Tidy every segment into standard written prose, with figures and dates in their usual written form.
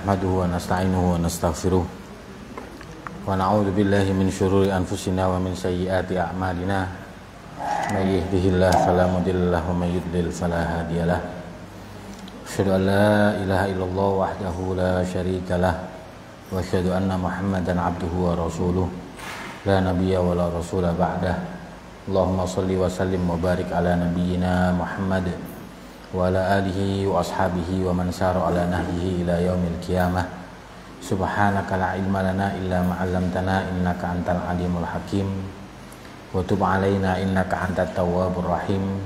nahmaduhu wa nasta'inuhu wa nastaghfiruh wa na'udzu billahi min syururi anfusina wa min sayyiati a'malina may yahdihillahu fala mudilla lahu wa may yudlil fala hadiyalah. Asyhadu an la ilaha illallah wahdahu la syarika lah wa asyhadu anna Muhammadan abduhu wa rasuluh la nabiyya wa la rasula ba'dah. Allahumma shalli wa sallim wa barik ala nabiyyina Muhammad wa ala alihi wa ashabihi wa man sara ala nahjihi ila yaumil qiyamah. Subhanaka la ilma lana illa ma 'allamtana innaka antal alimul hakim wa tub alaina innaka antat tawwabur rahim.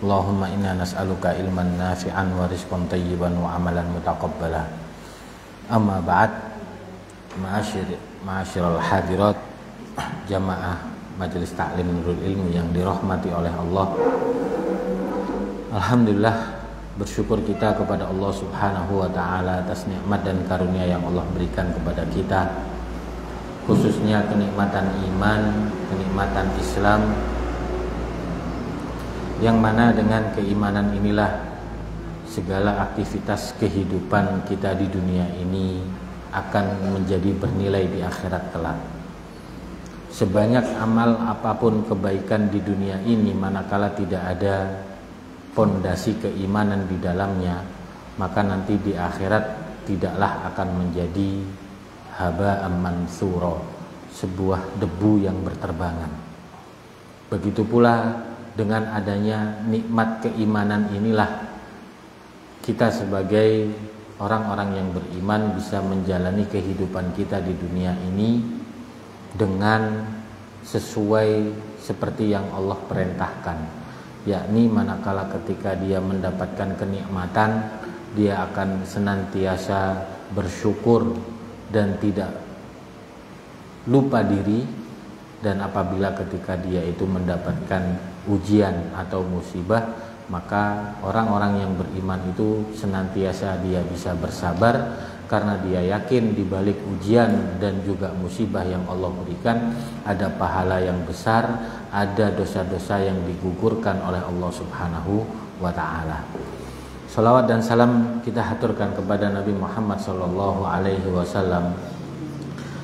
Allahumma inna nas'aluka ilman nafi'an wa rizqan thayyiban wa amalan mutaqabbala. Amma ba'd. Ma'asyiral hadirat jamaah Majelis Ta'lim Nurul Ilmi yang dirahmati oleh Allah. Alhamdulillah, bersyukur kita kepada Allah Subhanahu wa ta'ala atas nikmat dan karunia yang Allah berikan kepada kita, khususnya kenikmatan iman, kenikmatan Islam, yang mana dengan keimanan inilah segala aktivitas kehidupan kita di dunia ini akan menjadi bernilai di akhirat kelak. Sebanyak amal apapun kebaikan di dunia ini, manakala tidak ada pondasi keimanan di dalamnya, maka nanti di akhirat tidaklah akan menjadi haba'an mansura, sebuah debu yang berterbangan. Begitu pula dengan adanya nikmat keimanan inilah kita sebagai orang-orang yang beriman bisa menjalani kehidupan kita di dunia ini dengan sesuai seperti yang Allah perintahkan, yakni manakala ketika dia mendapatkan kenikmatan, dia akan senantiasa bersyukur dan tidak lupa diri, dan apabila ketika dia itu mendapatkan ujian atau musibah, maka orang-orang yang beriman itu senantiasa dia bisa bersabar karena dia yakin di balik ujian dan juga musibah yang Allah berikan ada pahala yang besar, ada dosa-dosa yang digugurkan oleh Allah Subhanahu wa ta'ala. Salawat dan salam kita haturkan kepada Nabi Muhammad sallallahu alaihi wasallam,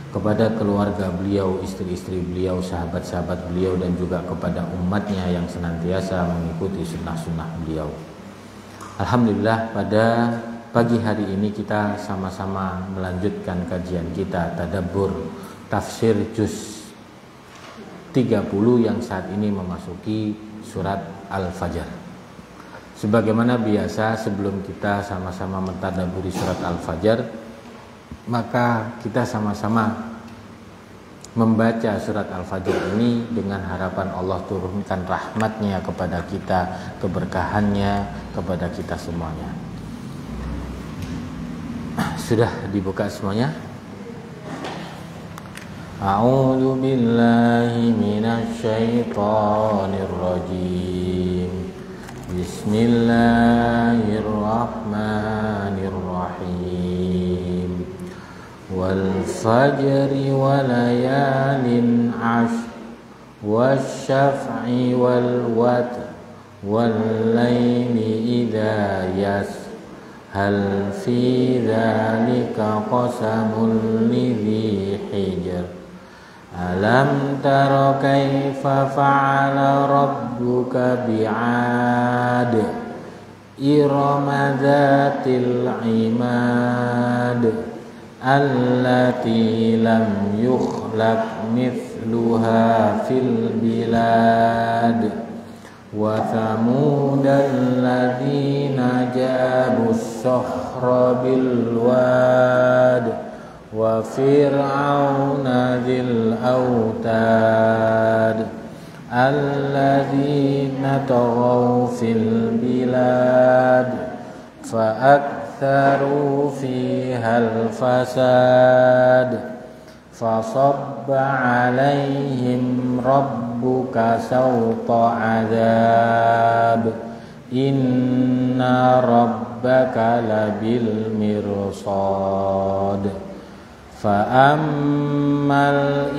kepada keluarga beliau, istri-istri beliau, sahabat-sahabat beliau, dan juga kepada umatnya yang senantiasa mengikuti sunnah-sunnah beliau. Alhamdulillah, pada pagi hari ini kita sama-sama melanjutkan kajian kita tadabbur tafsir juz 30 yang saat ini memasuki surat Al-Fajr. Sebagaimana biasa, sebelum kita sama-sama mentadabburi surat Al-Fajr, maka kita sama-sama membaca surat Al-Fajr ini dengan harapan Allah turunkan rahmatnya kepada kita, keberkahannya kepada kita semuanya. Sudah dibuka semuanya? A'udzu billahi minasy syaithanir rajim. Bismillahirrahmanirrahim. Wal fajri wa layalin 'ashr wasyaf'i wal watr wal laili idza yasr hal fi dzalika qasamul lidzi hijr alam tara kaifa fa'ala rabbuka bi'ad irama dzatil imad allati lam yukhlaq mithluha fil bilad wa thamudal ladzina jabus sakhra bil wad wa fir'auna dzil autad alladzina taghaw fil bilad fa aktharu fihal fasad fasabba 'alaihim rabbuka sawta 'adzab inna rabbaka labil mirsad fa ammal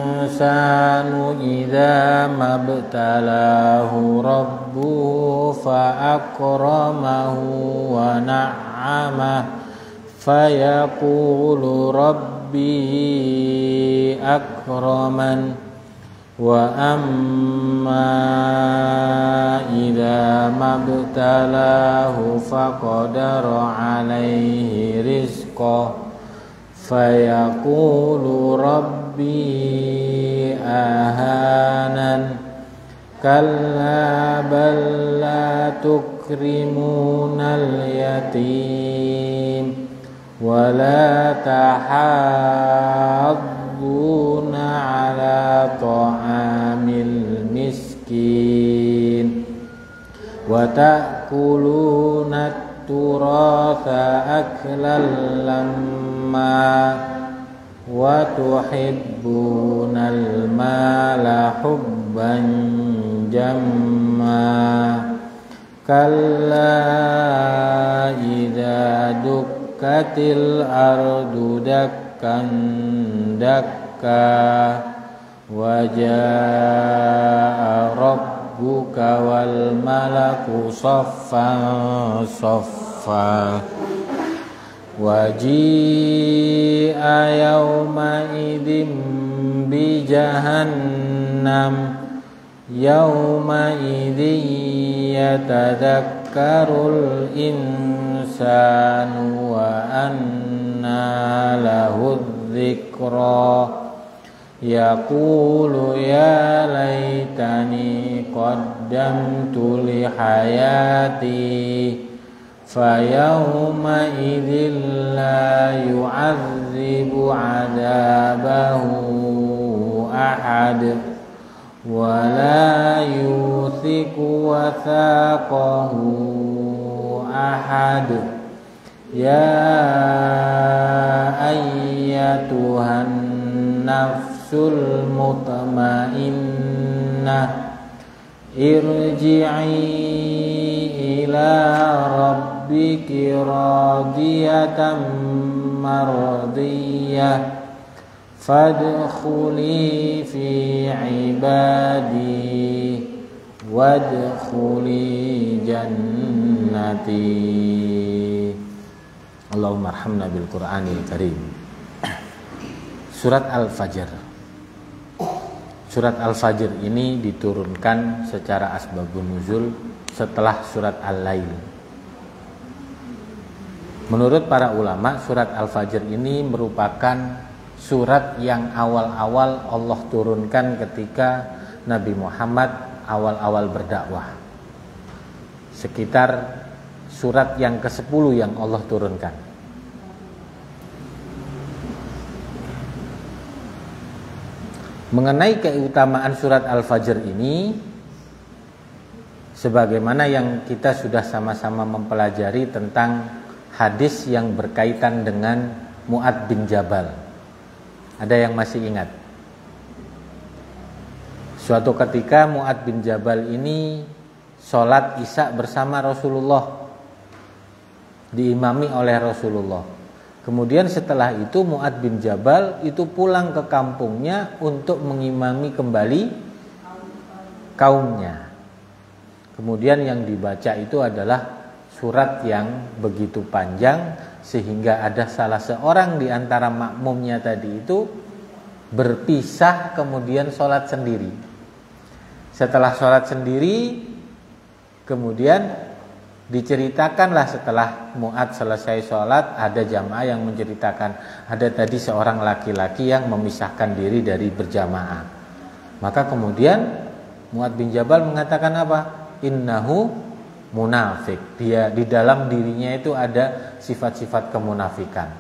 insanu idza mabtalahu rabbuhu fa akramahu wa na'amahu fayaqulu rabbi akraman wa amma idza mabtalahu faqadara alaihi rizqah fayaqulu rabbi ahanan kalla bal la tukrimunal yatim wa la tahadduna ala ta'amil miskin wa ta'kuluna at-turatha aklan lamma wa tuhibbunal mala hubban jamma kalla idza dukkatil ardu dakkan dakka wa jaa rabbuka wal malaku saffan saffa waji'a yawma idzin bi jahannam yawma idzin yatadakkarul insanu wa anna lahu dzikra yaqulu ya laitani qaddamtu li hayati fayawma idzin la yu'adzibu 'adzabahu ahad wa la yuthiqu wathaqahu ahad ya ayyatuhan nafsul mutmainnah irji'i ila rabbiki radiyatan mardiyah fadkhuli fi ibadi wadkhuli jannati. Allahumma arhamna bil Qur'anil Karim. Surat Al-Fajr. Surat Al-Fajr ini diturunkan secara asbabun nuzul setelah surat Al-Lail. Menurut para ulama, surat Al-Fajr ini merupakan surat yang awal-awal Allah turunkan ketika Nabi Muhammad awal-awal berdakwah. Sekitar surat yang ke-10 yang Allah turunkan. Mengenai keutamaan surat Al-Fajr ini, sebagaimana yang kita sudah sama-sama mempelajari tentang hadis yang berkaitan dengan Mu'adz bin Jabal. Ada yang masih ingat? Suatu ketika Mu'adz bin Jabal ini sholat Isya bersama Rasulullah, diimami oleh Rasulullah. Kemudian setelah itu Mu'adz bin Jabal itu pulang ke kampungnya untuk mengimami kembali kaumnya. Kemudian yang dibaca itu adalah surat yang begitu panjang sehingga ada salah seorang di antara makmumnya tadi itu berpisah kemudian sholat sendiri. Setelah sholat sendiri kemudian diceritakanlah setelah Mu'adz selesai sholat, ada jamaah yang menceritakan ada tadi seorang laki-laki yang memisahkan diri dari berjamaah. Maka kemudian Mu'adz bin Jabal mengatakan apa? Innahu munafik. Dia di dalam dirinya itu ada sifat-sifat kemunafikan.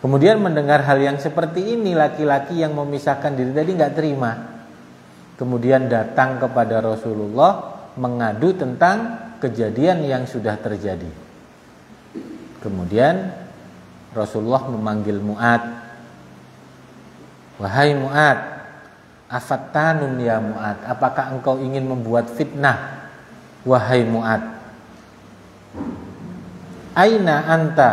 Kemudian mendengar hal yang seperti ini, laki-laki yang memisahkan diri tadi nggak terima. Kemudian datang kepada Rasulullah mengadu tentang kejadian yang sudah terjadi. Kemudian Rasulullah memanggil Mu'adz. Wahai Mu'adz, afattanun ya Mu'adz, apakah engkau ingin membuat fitnah? Wahai Mu'adz, aina anta,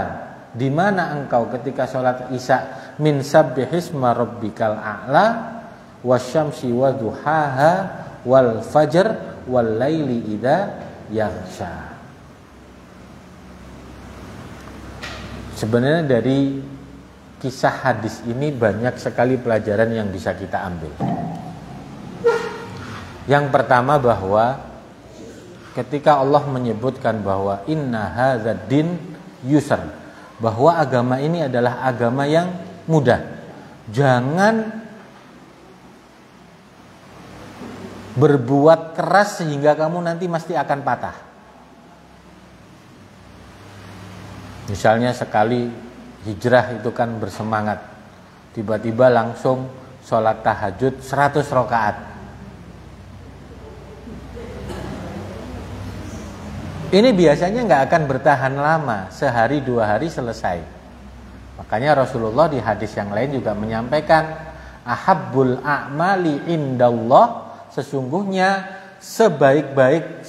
di mana engkau ketika sholat Isya? Min sabbihisma rabbikal a'la wasyamsi waduhaha wal fajr wal laili idza yaghsha. Sebenarnya dari kisah hadis ini banyak sekali pelajaran yang bisa kita ambil. Yang pertama bahwa ketika Allah menyebutkan bahwa inna hadzal din yusr, bahwa agama ini adalah agama yang mudah. Jangan berbuat keras sehingga kamu nanti mesti akan patah. Misalnya sekali hijrah itu kan bersemangat, tiba-tiba langsung sholat tahajud 100 rakaat. Ini biasanya nggak akan bertahan lama, sehari 2 hari selesai. Makanya Rasulullah di hadis yang lain juga menyampaikan, ahabbul a'mali indallah, sesungguhnya sebaik-baik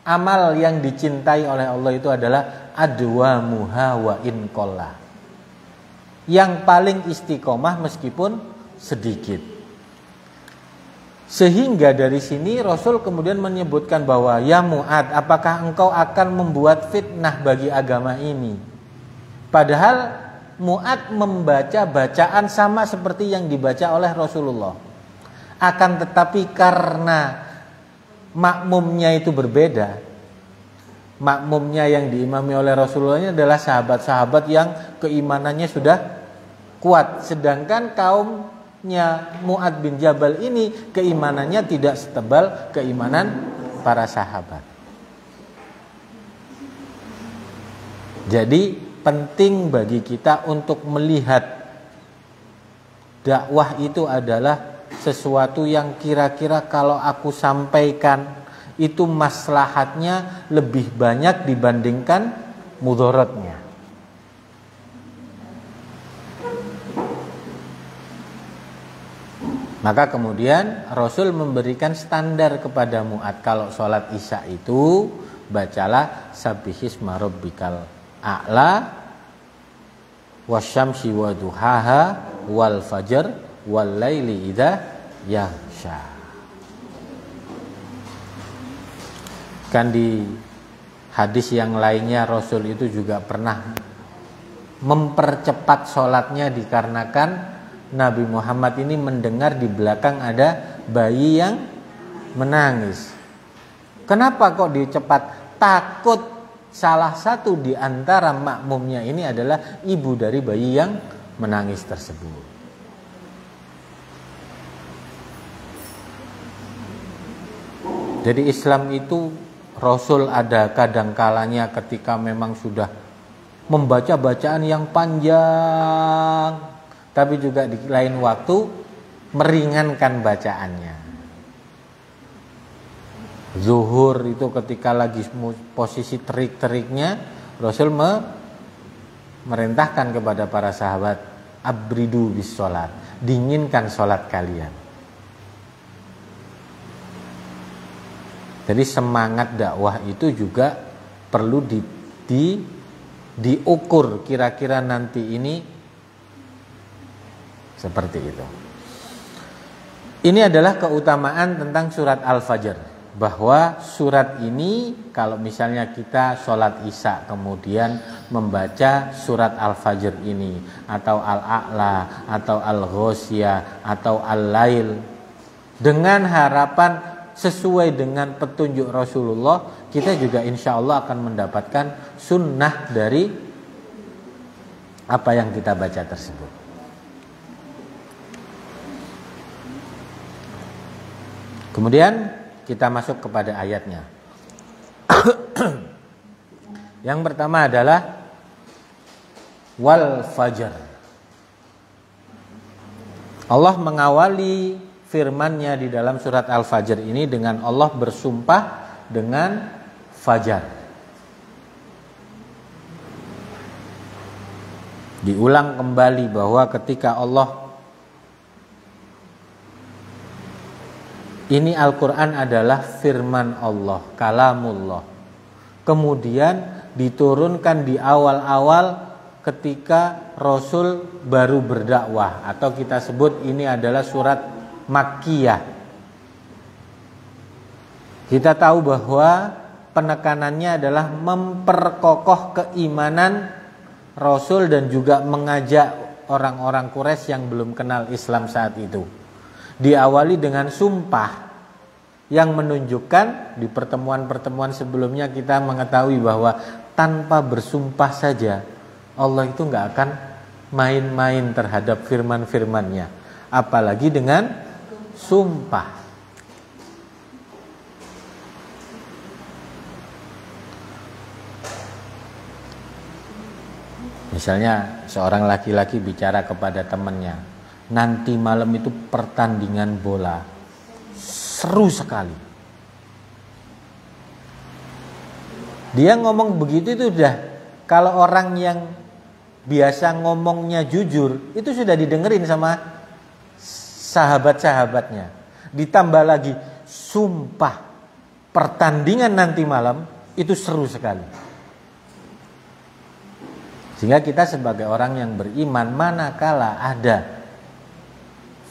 amal yang dicintai oleh Allah itu adalah adwamuha wa in qalla, yang paling istiqomah meskipun sedikit. Sehingga dari sini Rasul kemudian menyebutkan bahwa ya Mu'ad, apakah engkau akan membuat fitnah bagi agama ini? Padahal Mu'ad membaca bacaan sama seperti yang dibaca oleh Rasulullah. Akan tetapi karena makmumnya itu berbeda, makmumnya yang diimami oleh Rasulullah ini adalah sahabat-sahabat yang keimanannya sudah kuat, sedangkan kaumnya Mu'ad bin Jabal ini keimanannya tidak setebal keimanan para sahabat. Jadi penting bagi kita untuk melihat dakwah itu adalah sesuatu yang kira-kira kalau aku sampaikan itu maslahatnya lebih banyak dibandingkan mudaratnya. Maka kemudian Rasul memberikan standar kepada Mu'ad, kalau sholat isya itu bacalah sabbihisma rabbikal a'la wasyamsi wa duhaha wal fajr wal laili idza yaghsha. Kan di hadis yang lainnya Rasul itu juga pernah mempercepat sholatnya dikarenakan Nabi Muhammad ini mendengar di belakang ada bayi yang menangis. Kenapa kok dicepat? Takut salah satu di antara makmumnya ini adalah ibu dari bayi yang menangis tersebut. Jadi Islam itu Rasul ada kadangkalanya ketika memang sudah membaca bacaan yang panjang, tapi juga di lain waktu meringankan bacaannya. Zuhur itu ketika lagi posisi terik-teriknya, Rasul merintahkan kepada para sahabat, abridu bis sholat, dinginkan sholat kalian. Jadi semangat dakwah itu juga perlu diukur kira-kira nanti ini seperti itu. Ini adalah keutamaan tentang surat Al-Fajr, bahwa surat ini kalau misalnya kita sholat isya kemudian membaca surat Al-Fajr ini atau Al-A'la atau Al-Ghosyah atau Al-Lail dengan harapan sesuai dengan petunjuk Rasulullah, kita juga insya Allah akan mendapatkan sunnah dari apa yang kita baca tersebut. Kemudian kita masuk kepada ayatnya. Yang pertama adalah wal fajr. Allah mengawali firman-Nya di dalam surat Al-Fajr ini dengan Allah bersumpah dengan fajar. Diulang kembali bahwa ketika Allah, ini Al-Quran adalah firman Allah, kalamullah. Kemudian diturunkan di awal-awal ketika Rasul baru berdakwah, atau kita sebut ini adalah surat Makkiyah. Kita tahu bahwa penekanannya adalah memperkokoh keimanan Rasul dan juga mengajak orang-orang Quraisy yang belum kenal Islam saat itu. Diawali dengan sumpah yang menunjukkan di pertemuan-pertemuan sebelumnya kita mengetahui bahwa tanpa bersumpah saja Allah itu nggak akan main-main terhadap firman-firman-Nya, apalagi dengan sumpah. Misalnya seorang laki-laki bicara kepada temannya, nanti malam itu pertandingan bola, seru sekali. Dia ngomong begitu itu udah, kalau orang yang biasa ngomongnya jujur, itu sudah didengerin sama sahabat-sahabatnya. Ditambah lagi sumpah pertandingan nanti malam, itu seru sekali. Sehingga kita sebagai orang yang beriman, manakala ada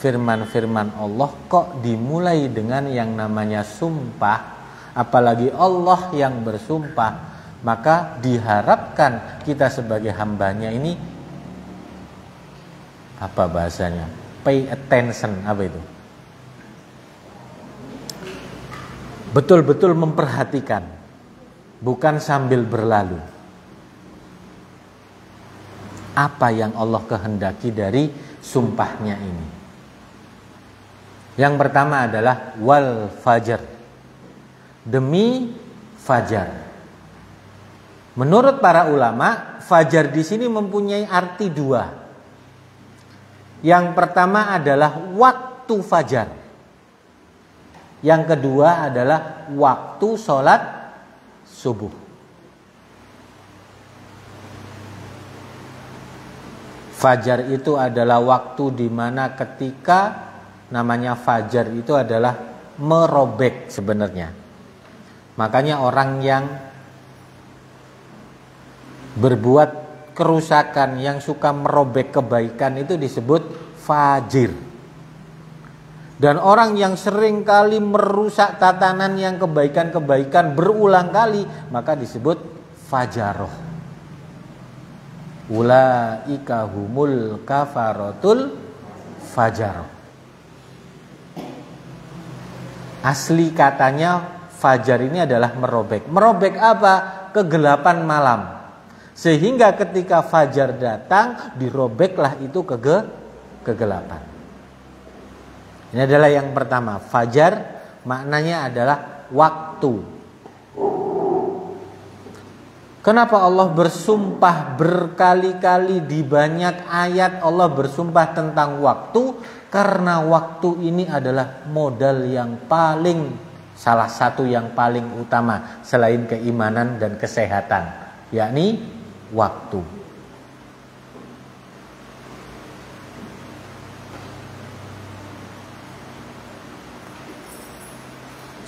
firman-firman Allah kok dimulai dengan yang namanya sumpah, apalagi Allah yang bersumpah, maka diharapkan kita sebagai hambanya ini, apa bahasanya, pay attention, apa itu, betul-betul memperhatikan, bukan sambil berlalu. Apa yang Allah kehendaki dari sumpahnya ini? Yang pertama adalah wal fajar, demi fajar. Menurut para ulama, fajar di sini mempunyai arti dua. Yang pertama adalah waktu fajar. Yang kedua adalah waktu sholat subuh. Fajar itu adalah waktu di mana ketika namanya fajar itu adalah merobek sebenarnya. Makanya orang yang berbuat kerusakan, yang suka merobek kebaikan itu disebut fajir. Dan orang yang sering kali merusak tatanan yang kebaikan-kebaikan berulang kali, maka disebut fajaroh. Ulaika humul kafaratul fajar. Asli katanya fajar ini adalah merobek. Merobek apa? Kegelapan malam. Sehingga ketika fajar datang, dirobeklah itu kegelapan. Ini adalah yang pertama. Fajar maknanya adalah waktu. Kenapa Allah bersumpah berkali-kali di banyak ayat Allah bersumpah tentang waktu? Karena waktu ini adalah modal yang paling, salah satu yang paling utama selain keimanan dan kesehatan, yakni waktu.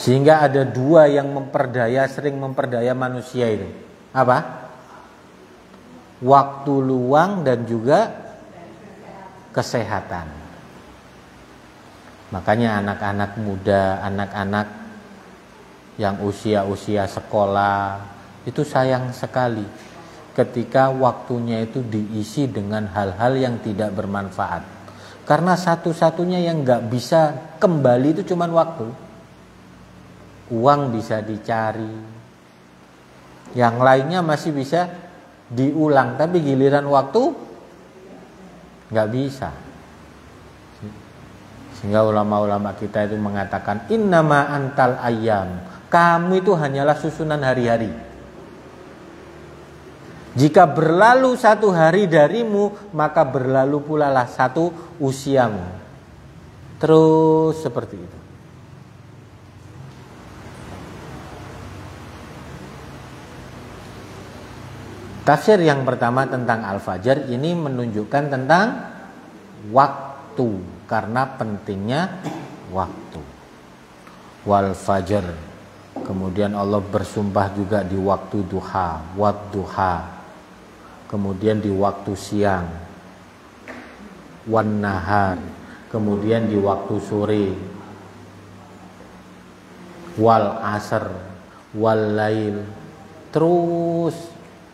Sehingga ada dua yang sering memperdaya manusia itu. Apa? Waktu luang dan juga kesehatan. Makanya anak-anak muda, anak-anak yang usia-usia sekolah itu sayang sekali ketika waktunya itu diisi dengan hal-hal yang tidak bermanfaat. Karena satu-satunya yang gak bisa kembali itu cuma waktu. Uang bisa dicari, yang lainnya masih bisa diulang, tapi giliran waktu nggak bisa. Sehingga ulama-ulama kita itu mengatakan innama antal ayyam, kamu itu hanyalah susunan hari-hari. Jika berlalu satu hari darimu, maka berlalu pula lah satu usiamu. Terus seperti itu. Tafsir yang pertama tentang Al-Fajr ini menunjukkan tentang waktu, karena pentingnya waktu. Wal fajr. Kemudian Allah bersumpah juga di waktu duha, wadduha. Kemudian di waktu siang, wan nahar. Kemudian di waktu sore, wal asr, wal lail. Terus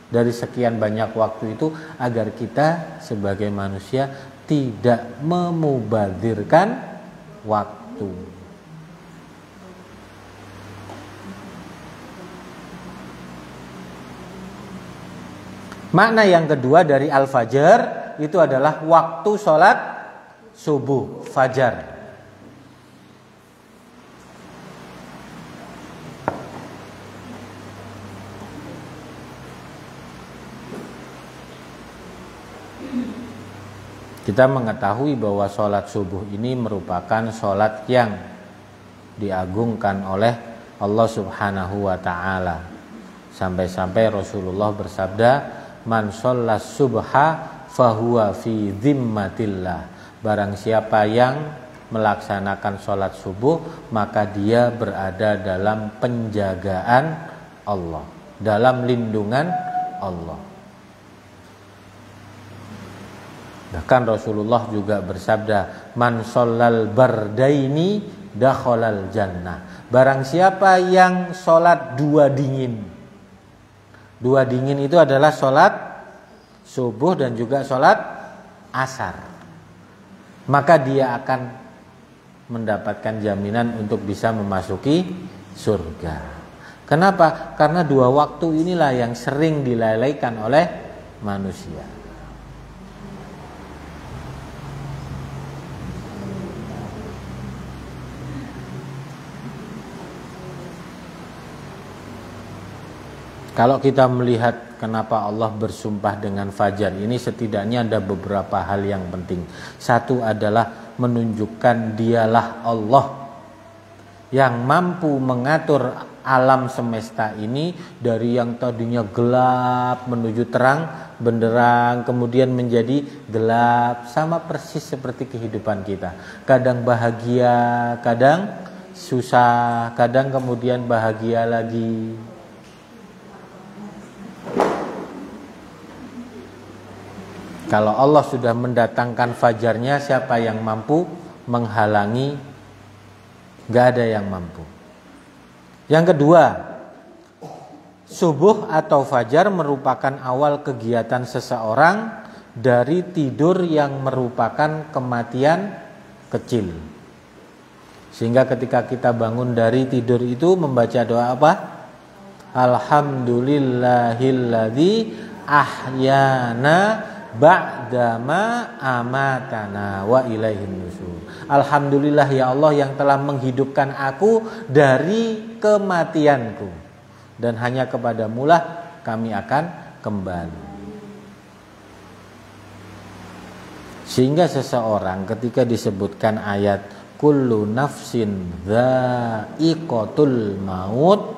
dari sekian banyak waktu itu agar kita sebagai manusia tidak memubadzirkan waktu. Makna yang kedua dari al-fajr itu adalah waktu sholat subuh, fajar. Kita mengetahui bahwa sholat subuh ini merupakan sholat yang diagungkan oleh Allah Subhanahu wa ta'ala. Sampai-sampai Rasulullah bersabda, man shollas subha fahuwa fi dhimmatillah. Barang siapa yang melaksanakan sholat subuh, maka dia berada dalam penjagaan Allah, dalam lindungan Allah. Bahkan Rasulullah juga bersabda, man shollal bardaini dakhalal jannah. Barang siapa yang sholat dua dingin. Dua dingin itu adalah sholat subuh dan juga sholat asar. Maka dia akan mendapatkan jaminan untuk bisa memasuki surga. Kenapa? Karena dua waktu inilah yang sering dilalaikan oleh manusia. Kalau kita melihat kenapa Allah bersumpah dengan fajar ini, setidaknya ada beberapa hal yang penting. Satu adalah menunjukkan dialah Allah yang mampu mengatur alam semesta ini dari yang tadinya gelap menuju terang benderang, kemudian menjadi gelap, sama persis seperti kehidupan kita. Kadang bahagia, kadang susah, kadang kemudian bahagia lagi. Kalau Allah sudah mendatangkan fajarnya, siapa yang mampu menghalangi? Gak ada yang mampu. Yang kedua, subuh atau fajar merupakan awal kegiatan seseorang dari tidur yang merupakan kematian kecil. Sehingga ketika kita bangun dari tidur itu membaca doa apa? Alhamdulillahilladzi ahyana ba'dama amatana wa ilaihin nusyur. Alhamdulillah ya Allah yang telah menghidupkan aku dari kematianku, dan hanya kepadamulah kami akan kembali. Sehingga seseorang ketika disebutkan ayat kullu nafsin dha'iqatul maut,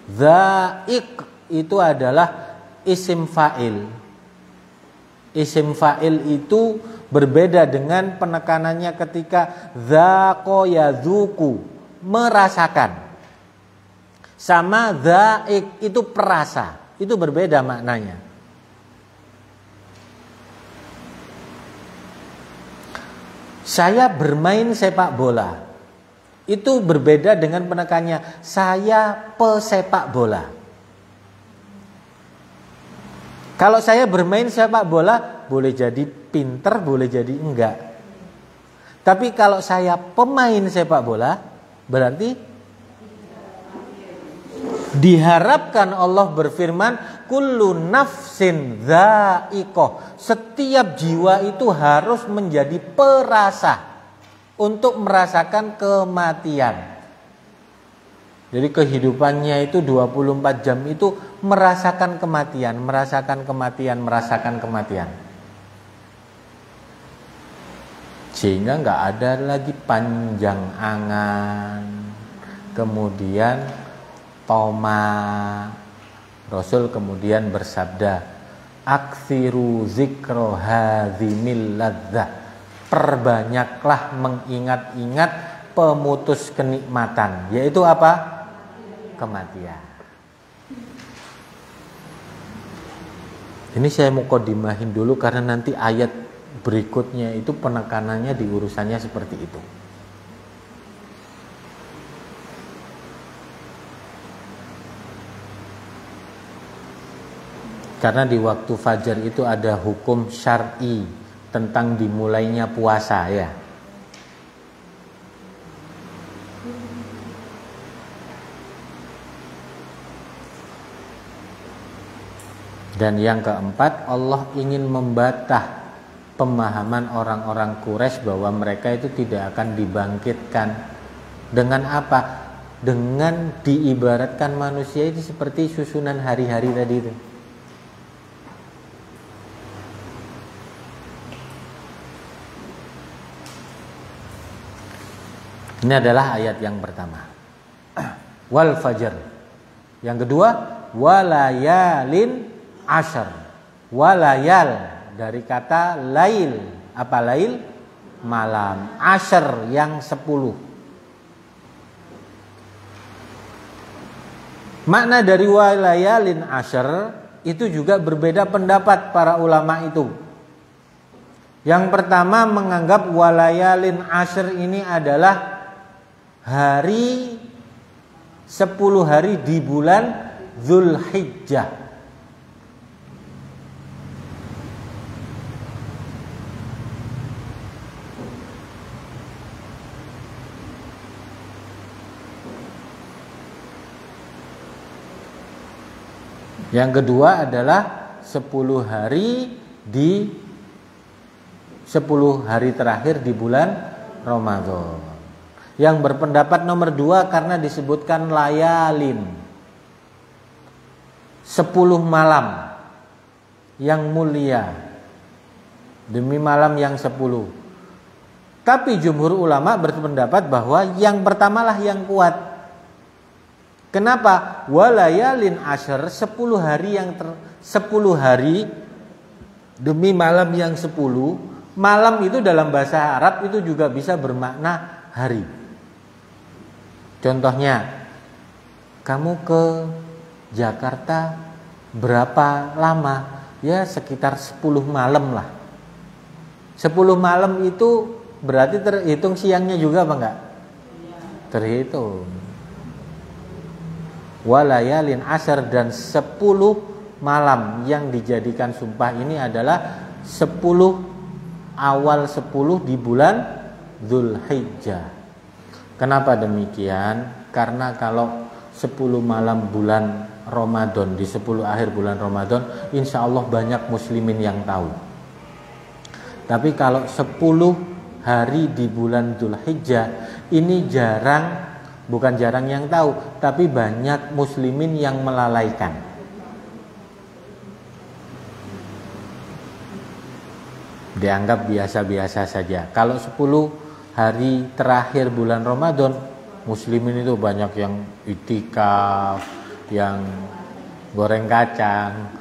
dha'iq itu adalah isim fa'il. Isim fa'il itu berbeda dengan penekanannya ketika dzaqa yadzuku, merasakan. Sama dza'iq itu perasa, itu berbeda maknanya. Saya bermain sepak bola, itu berbeda dengan penekannya saya pesepak bola. Kalau saya bermain sepak bola, boleh jadi pinter, boleh jadi enggak. Tapi kalau saya pemain sepak bola, berarti diharapkan Allah berfirman, kullu nafsin dha'iqah. Setiap jiwa itu harus menjadi perasa untuk merasakan kematian. Jadi kehidupannya itu 24 jam itu merasakan kematian, merasakan kematian, merasakan kematian. Sehingga nggak ada lagi panjang angan, kemudian toma. Rasul kemudian bersabda, aksiru zikro hadzimil ladzah. Perbanyaklah mengingat-ingat pemutus kenikmatan, yaitu apa? Kematian. Ini saya mau qadimahin dulu karena nanti ayat berikutnya itu penekanannya di urusannya seperti itu. Karena di waktu fajar itu ada hukum syar'i tentang dimulainya puasa ya. Dan yang keempat, Allah ingin membatah pemahaman orang-orang Quraisy bahwa mereka itu tidak akan dibangkitkan. Dengan apa? Dengan diibaratkan manusia itu seperti susunan hari-hari tadi itu. Ini adalah ayat yang pertama. Wal fajr. Yang kedua, walayalin ashar. Walayal dari kata lail. Apa lail? Malam. Ashar yang 10. Makna dari walayalin ashar itu juga berbeda pendapat para ulama itu. Yang pertama menganggap walayalin ashar ini adalah hari 10 hari di bulan Dzulhijjah. Yang kedua adalah 10 hari di 10 hari terakhir di bulan Ramadan. Yang berpendapat nomor 2 karena disebutkan layalin, 10 malam yang mulia demi malam yang 10. Tapi jumhur ulama berpendapat bahwa yang pertamalah yang kuat. Kenapa? Walayalin ashar, 10 hari yang 10 hari demi malam yang 10. Malam itu dalam bahasa Arab itu juga bisa bermakna hari. Contohnya, kamu ke Jakarta berapa lama? Ya sekitar 10 malam lah. 10 malam itu berarti terhitung siangnya juga apa enggak? Terhitung. Walayalin ashar, dan 10 malam yang dijadikan sumpah ini adalah 10 awal 10 di bulan Dzulhijjah. Kenapa demikian? Karena kalau 10 malam bulan Ramadan, di 10 akhir bulan Ramadan, insya Allah banyak muslimin yang tahu. Tapi kalau 10 hari di bulan Dzulhijjah ini jarang. Bukan jarang yang tahu, tapi banyak muslimin yang melalaikan. Dianggap biasa-biasa saja. Kalau 10 hari terakhir bulan Ramadan, muslimin itu banyak yang itikaf, yang goreng kacang,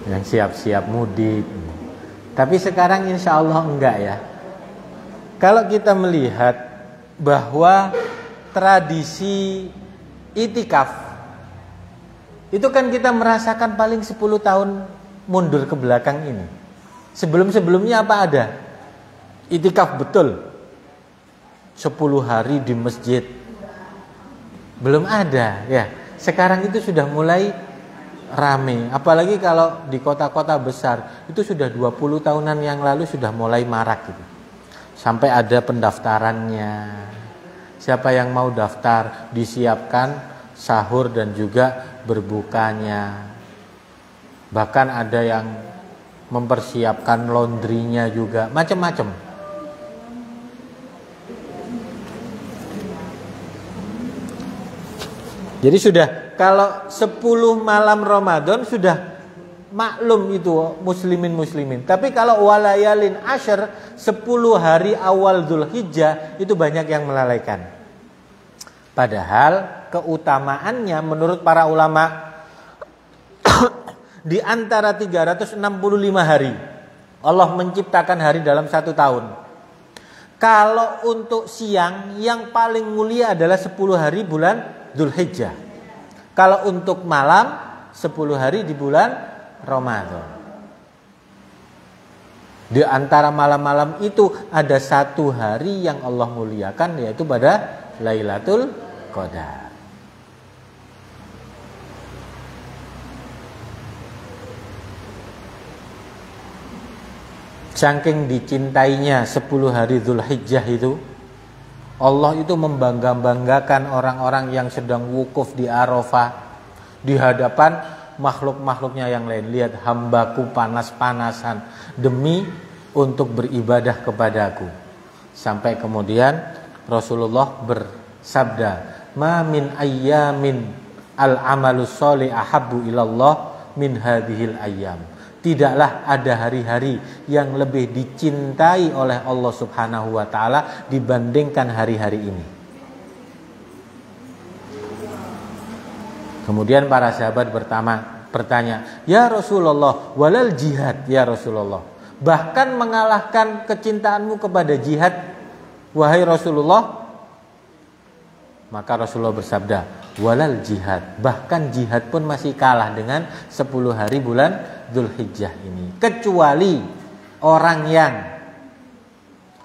yang siap-siap mudik. Tapi sekarang insya Allah enggak ya. Kalau kita melihat bahwa tradisi itikaf itu kan kita merasakan paling 10 tahun mundur ke belakang ini. Sebelum-sebelumnya apa ada? Itikaf betul 10 hari di masjid. Belum ada ya. Sekarang itu sudah mulai rame, apalagi kalau di kota-kota besar itu sudah 20 tahunan yang lalu sudah mulai marak gitu. Sampai ada pendaftarannya. Siapa yang mau daftar, disiapkan sahur dan juga berbukanya. Bahkan ada yang mempersiapkan laundrynya juga, macam-macam. Jadi sudah, kalau 10 malam Ramadan sudah maklum itu muslimin. Tapi kalau walayalin ashar, 10 hari awal Dzulhijjah itu banyak yang melalaikan. Padahal keutamaannya menurut para ulama di antara 365 hari Allah menciptakan hari dalam 1 tahun. Kalau untuk siang yang paling mulia adalah 10 hari bulan Dzulhijjah. Kalau untuk malam 10 hari di bulan Ramadan. Di antara malam-malam itu ada 1 hari yang Allah muliakan, yaitu pada Lailatul Qadar. Saking dicintainya 10 hari Dzulhijjah itu, Allah itu membangga-banggakan orang-orang yang sedang wukuf di Arafah di hadapan makhluk-makhluknya yang lain. Lihat, hambaku panas-panasan demi untuk beribadah kepadaku. Sampai kemudian Rasulullah bersabda, "Ma min ayyamin al-amalus sholih ahabbu ilallah min hadhil ayyam." Tidaklah ada hari-hari yang lebih dicintai oleh Allah Subhanahu wa taala dibandingkan hari-hari ini. Kemudian para sahabat bertanya, "Ya Rasulullah, walal jihad ya Rasulullah." Bahkan mengalahkan kecintaanmu kepada jihad, wahai Rasulullah. Maka Rasulullah bersabda, "Walal jihad." Bahkan jihad pun masih kalah dengan 10 hari bulan Dzulhijjah ini. Kecuali orang yang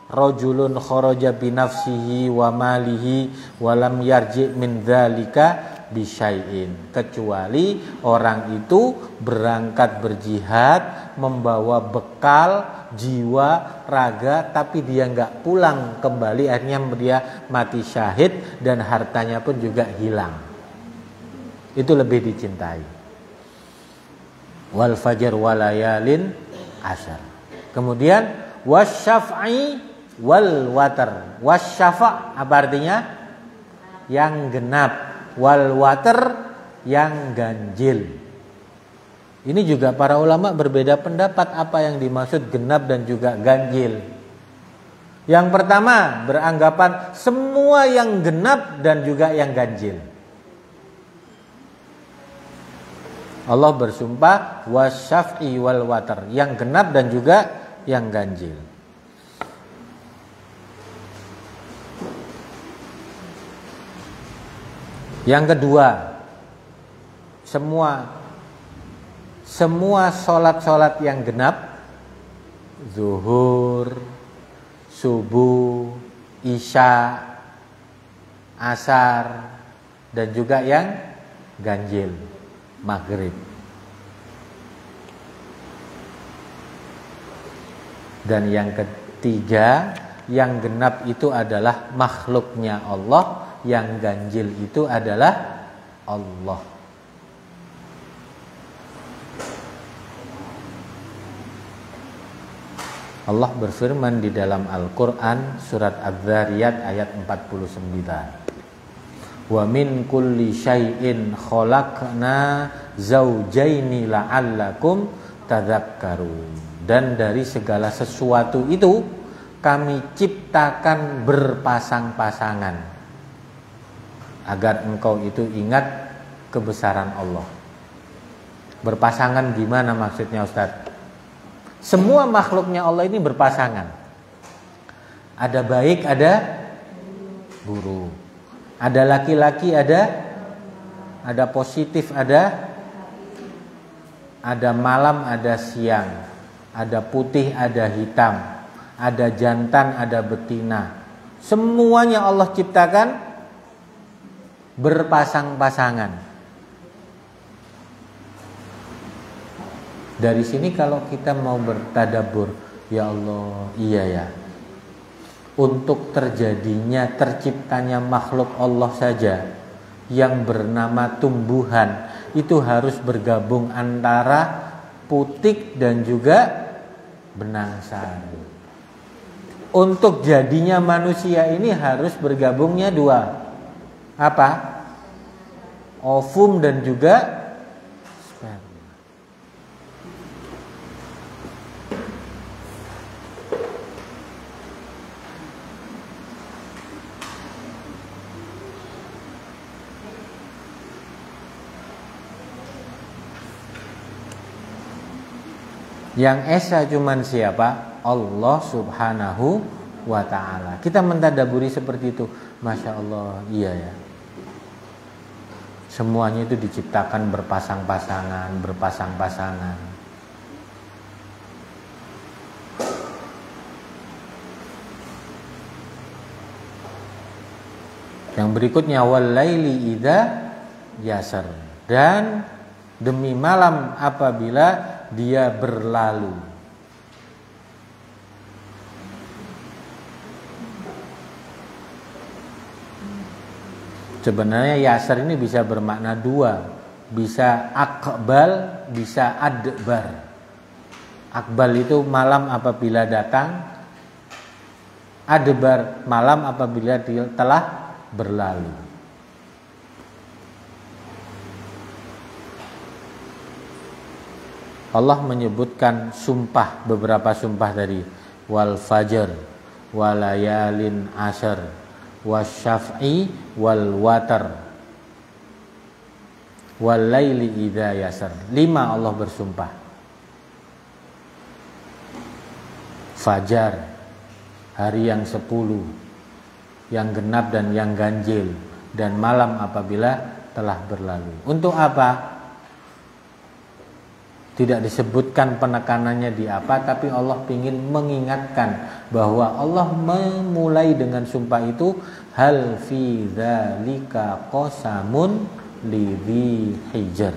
rajulun kharaja binafsihi wa malihi wa lam yarji min dzalika bisyai'in. Kecuali orang itu berangkat berjihad membawa bekal jiwa raga, tapi dia enggak pulang kembali, akhirnya dia mati syahid dan hartanya pun juga hilang. Itu lebih dicintai. Wal fajr walayalin asyar. Kemudian wasyaf'i wal watar. Wasyafa' apa artinya? Yang genap. Wal watar yang ganjil. Ini juga para ulama berbeda pendapat apa yang dimaksud genap dan juga ganjil. Yang pertama beranggapan semua yang genap dan juga yang ganjil. Allah bersumpah wasyaf'i wal watar, yang genap dan juga yang ganjil. Yang kedua, semua sholat-sholat yang genap, zuhur, subuh, isya, asar, dan juga yang ganjil, maghrib. Dan yang ketiga, yang genap itu adalah makhluknya Allah, yang ganjil itu adalah Allah. Allah berfirman di dalam Al-Quran surat Az-Zariyat ayat 49. Wa min kulli syai'in khalaqna zaujaini la'allakum tadzakkarun. Dan dari segala sesuatu itu kami ciptakan berpasang-pasangan agar engkau itu ingat kebesaran Allah. Berpasangan gimana maksudnya Ustaz? Semua makhluknya Allah ini berpasangan. Ada baik, ada buruk. Ada laki-laki, ada positif, ada malam, ada siang, ada putih, ada hitam, ada jantan, ada betina. Semuanya Allah ciptakan berpasang-pasangan. Dari sini kalau kita mau bertadabbur, ya Allah, iya ya. Untuk terjadinya, terciptanya makhluk Allah saja yang bernama tumbuhan, itu harus bergabung antara putik dan juga benang sari. Untuk jadinya manusia ini harus bergabungnya dua. Apa? Ovum dan juga sperma. Yang esa cuman siapa? Allah Subhanahu wa ta'ala. Kita mentadaburi seperti itu. Masya Allah, iya ya. Semuanya itu diciptakan berpasang-pasangan, berpasang-pasangan. Yang berikutnya walaili idza yasar, dan demi malam apabila dia berlalu. Sebenarnya yasar ini bisa bermakna dua, bisa akbal, bisa adbar. Akbal itu malam apabila datang, adbar malam apabila dia telah berlalu. Allah menyebutkan sumpah, beberapa sumpah tadi, wal fajr, walayalin ashar, wasyaf'i wal watar, wal laili idza yasar. 5 Allah bersumpah. Fajar, hari yang 10, yang genap dan yang ganjil, dan malam apabila telah berlalu. Untuk apa? Tidak disebutkan penekanannya di apa, tapi Allah ingin mengingatkan bahwa Allah memulai dengan sumpah itu, hal fi dzalika qasamun lidzi hijr.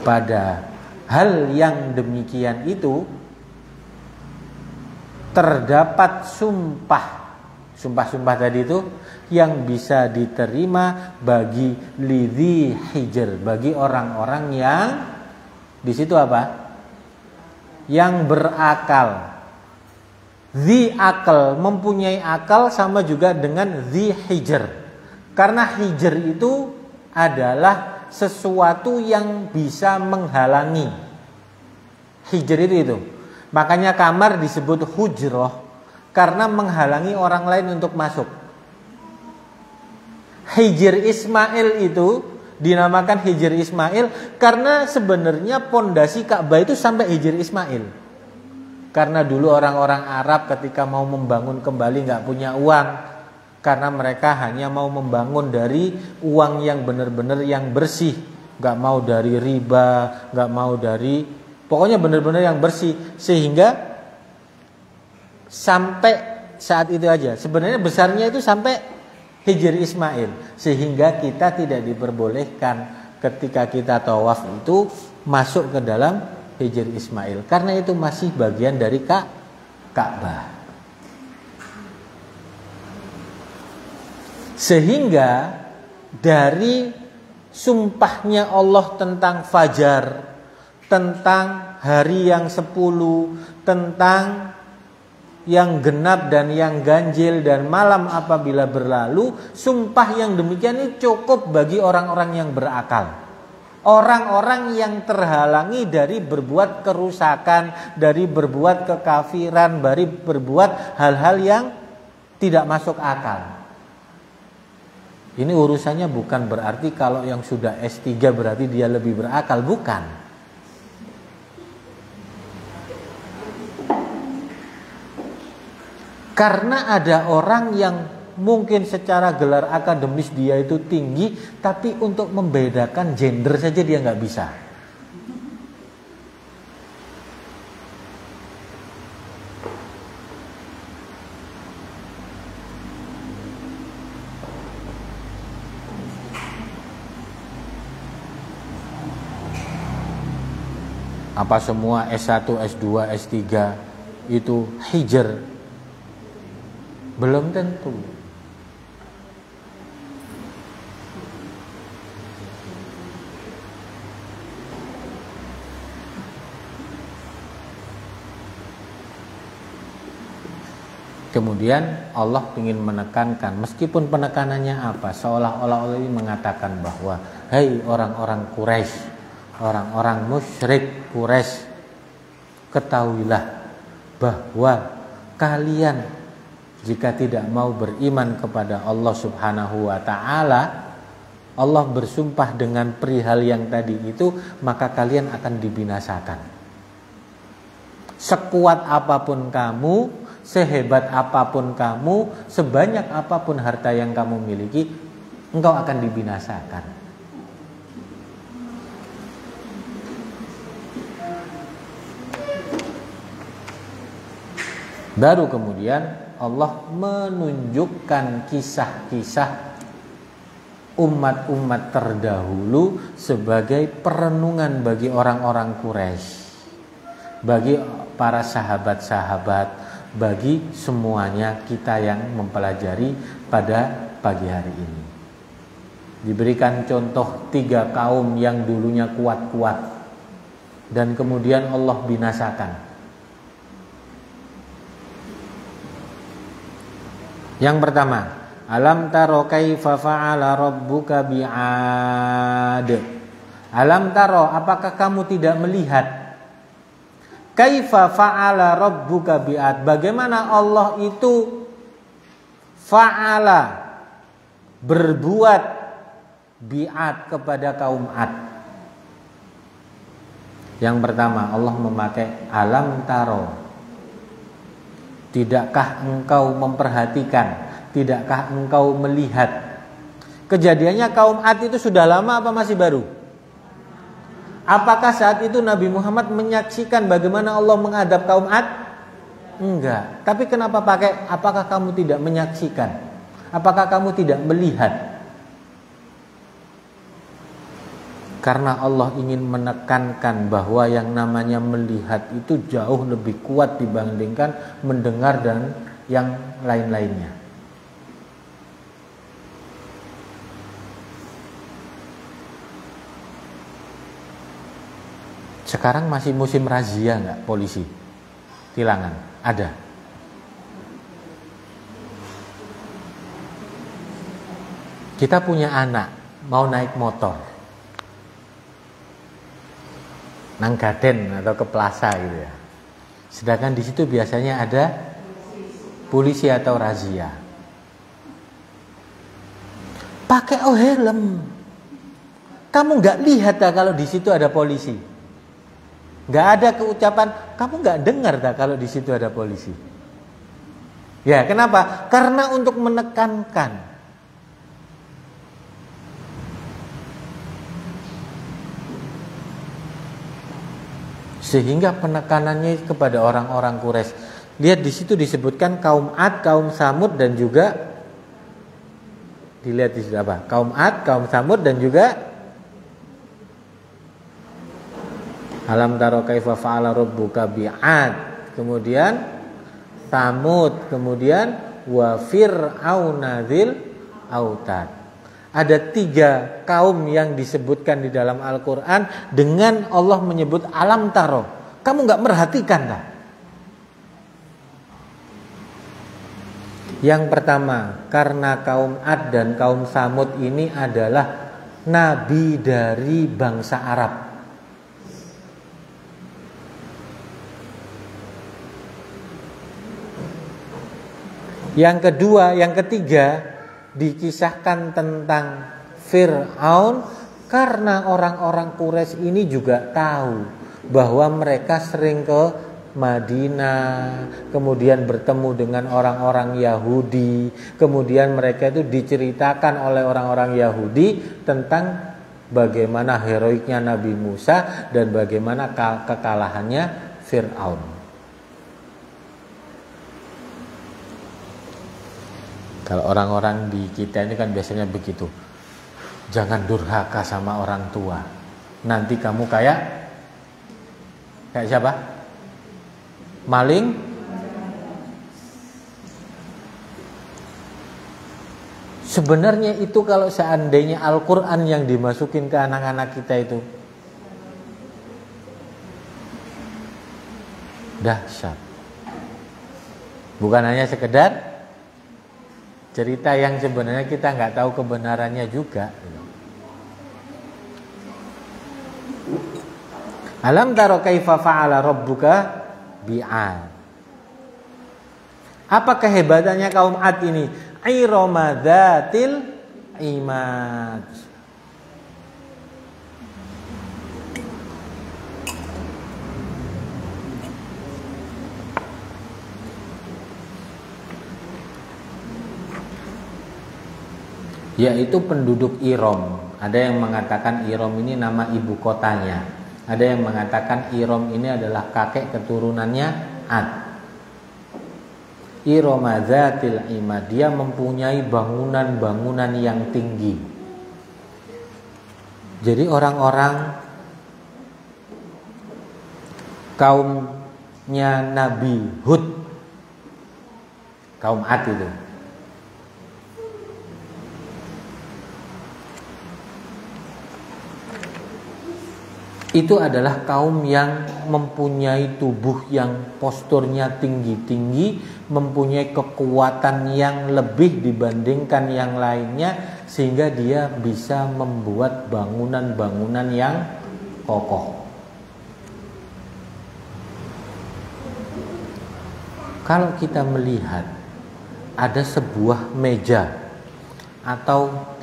Pada hal yang demikian itu terdapat sumpah tadi itu yang bisa diterima bagi lidzi hijr, bagi orang-orang yang di situ apa? Yang berakal. Dzi akal, mempunyai akal, sama juga dengan dzi hijr. Karena hijr itu adalah sesuatu yang bisa menghalangi. Hijr itu. Makanya kamar disebut hujroh, karena menghalangi orang lain untuk masuk. Hijr Ismail itu dinamakan Hijr Ismail karena sebenarnya pondasi Ka'bah itu sampai Hijr Ismail. Karena dulu orang-orang Arab ketika mau membangun kembali nggak punya uang, karena mereka hanya mau membangun dari uang yang benar-benar yang bersih, nggak mau dari riba, nggak mau dari, pokoknya benar-benar yang bersih, sehingga sampai saat itu aja. Sebenarnya besarnya itu sampai Hijr Ismail, sehingga kita tidak diperbolehkan ketika kita tawaf itu masuk ke dalam Hijr Ismail, karena itu masih bagian dari Ka'bah. Sehingga dari sumpahnya Allah tentang fajar, tentang hari yang 10, tentang yang genap dan yang ganjil, dan malam apabila berlalu, sumpah yang demikian ini cukup bagi orang-orang yang berakal. Orang-orang yang terhalangi dari berbuat kerusakan, dari berbuat kekafiran, dari berbuat hal-hal yang tidak masuk akal. Ini urusannya bukan berarti kalau yang sudah S3 berarti dia lebih berakal, bukan. Karena ada orang yang mungkin secara gelar akademis dia itu tinggi, tapi untuk membedakan gender saja dia nggak bisa. Apa semua S1, S2, S3 itu hijr? Belum tentu. Kemudian Allah ingin menekankan, meskipun penekanannya apa, seolah-olah Allah ini mengatakan bahwa hai orang-orang Quraisy, orang-orang musyrik Quraisy, ketahuilah bahwa kalian jika tidak mau beriman kepada Allah Subhanahu wa ta'ala, Allah bersumpah dengan perihal yang tadi itu, maka kalian akan dibinasakan. Sekuat apapun kamu, sehebat apapun kamu, sebanyak apapun harta yang kamu miliki, engkau akan dibinasakan. Baru kemudian Allah menunjukkan kisah-kisah umat-umat terdahulu sebagai perenungan bagi orang-orang Quraisy, bagi para sahabat-sahabat, bagi semuanya kita yang mempelajari pada pagi hari ini. Diberikan contoh 3 kaum yang dulunya kuat-kuat dan kemudian Allah binasakan. Yang pertama, alam taro kaifa fa'ala rabbuka bi'ad. Alam taro, apakah kamu tidak melihat kaifa fa'ala rabbuka bi'ad, bagaimana Allah itu fa'ala, berbuat bi'ad kepada kaum Ad. Yang pertama, Allah memakai alam taro. Tidakkah engkau memperhatikan, tidakkah engkau melihat? Kejadiannya kaum Ad itu sudah lama apa masih baru? Apakah saat itu Nabi Muhammad menyaksikan bagaimana Allah mengadab kaum Ad? Enggak. Tapi kenapa pakai apakah kamu tidak menyaksikan? Apakah kamu tidak melihat? Karena Allah ingin menekankan bahwa yang namanya melihat itu jauh lebih kuat dibandingkan mendengar dan yang lain-lainnya. Sekarang masih musim razia nggak polisi? Tilangan? Ada. Kita punya anak mau naik motor, nang gaden atau ke plaza gitu ya. Sedangkan di situ biasanya ada polisi atau razia. Pakai helm. Kamu nggak lihat dah kalau di situ ada polisi. Nggak ada keucapan, kamu nggak dengar dah kalau di situ ada polisi. Ya, kenapa? Karena untuk menekankan. Sehingga penekanannya kepada orang-orang Quraisy. Lihat di situ disebutkan kaum Ad, kaum Samud dan juga dilihat di situ apa? Kaum Ad, kaum Samud dan juga alam taro kaifa fa'ala rabbuka bi'ad. Kemudian Samud, kemudian wa fir'auna dzil autad. Ada 3 kaum yang disebutkan di dalam Al-Quran dengan Allah menyebut alam taro. Kamu gak merhatikan dah? Yang pertama, karena kaum Ad dan kaum Samud ini adalah nabi dari bangsa Arab. Yang kedua, yang ketiga, dikisahkan tentang Fir'aun karena orang-orang Quraisy ini juga tahu bahwa mereka sering ke Madinah, kemudian bertemu dengan orang-orang Yahudi, kemudian mereka itu diceritakan oleh orang-orang Yahudi tentang bagaimana heroiknya Nabi Musa dan bagaimana kekalahannya Fir'aun. Kalau orang-orang di kita ini kan biasanya begitu. Jangan durhaka sama orang tua. Nanti kamu kayak siapa? Maling. Sebenarnya itu kalau seandainya Al-Quran yang dimasukin ke anak-anak kita itu dahsyat. Bukan hanya sekedar cerita yang sebenarnya kita nggak tahu kebenarannya juga. Alam taro kaifa fa'ala rabbuka bi'ad. Apa kehebatannya kaum Ad ini? Irama dzatil imad. Yaitu penduduk Iram. Ada yang mengatakan Iram ini nama ibu kotanya. Ada yang mengatakan Iram ini adalah kakek keturunannya Ad. Irama dzatil imad, dia mempunyai bangunan-bangunan yang tinggi. Jadi orang-orang kaumnya Nabi Hud, kaum Ad itu adalah kaum yang mempunyai tubuh yang posturnya tinggi-tinggi, mempunyai kekuatan yang lebih dibandingkan yang lainnya, sehingga dia bisa membuat bangunan-bangunan yang kokoh. Kalau kita melihat ada sebuah meja atau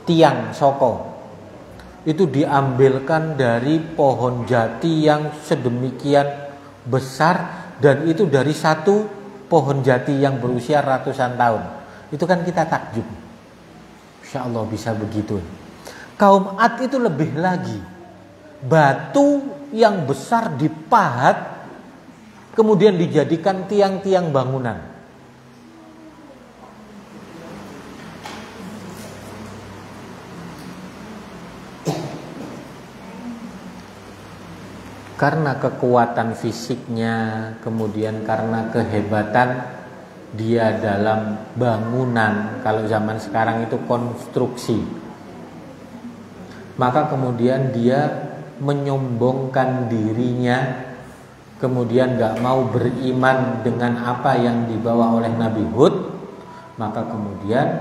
tiang soko, itu diambilkan dari pohon jati yang sedemikian besar, dan itu dari satu pohon jati yang berusia ratusan tahun. Itu kan kita takjub, Insya Allah bisa begitu. Kaum Ad itu lebih lagi, batu yang besar dipahat kemudian dijadikan tiang-tiang bangunan. Karena kekuatan fisiknya, kemudian karena kehebatan dia dalam bangunan, kalau zaman sekarang itu konstruksi, maka kemudian dia menyombongkan dirinya, kemudian gak mau beriman dengan apa yang dibawa oleh Nabi Hud, maka kemudian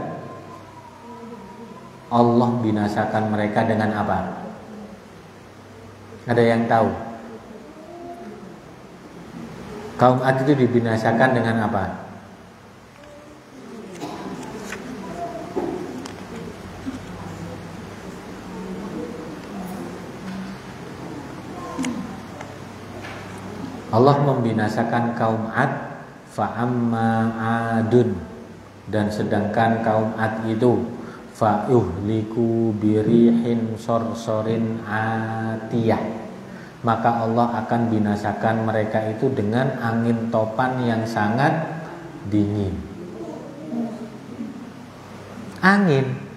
Allah binasakan mereka dengan apa? Ada yang tahu? Kaum Ad itu dibinasakan dengan apa? Allah membinasakan kaum Ad, fa'amma adun, dan sedangkan kaum Ad itu fa'uhliku birihin sorsorin atiyah, maka Allah akan binasakan mereka itu dengan angin topan yang sangat dingin. Angin.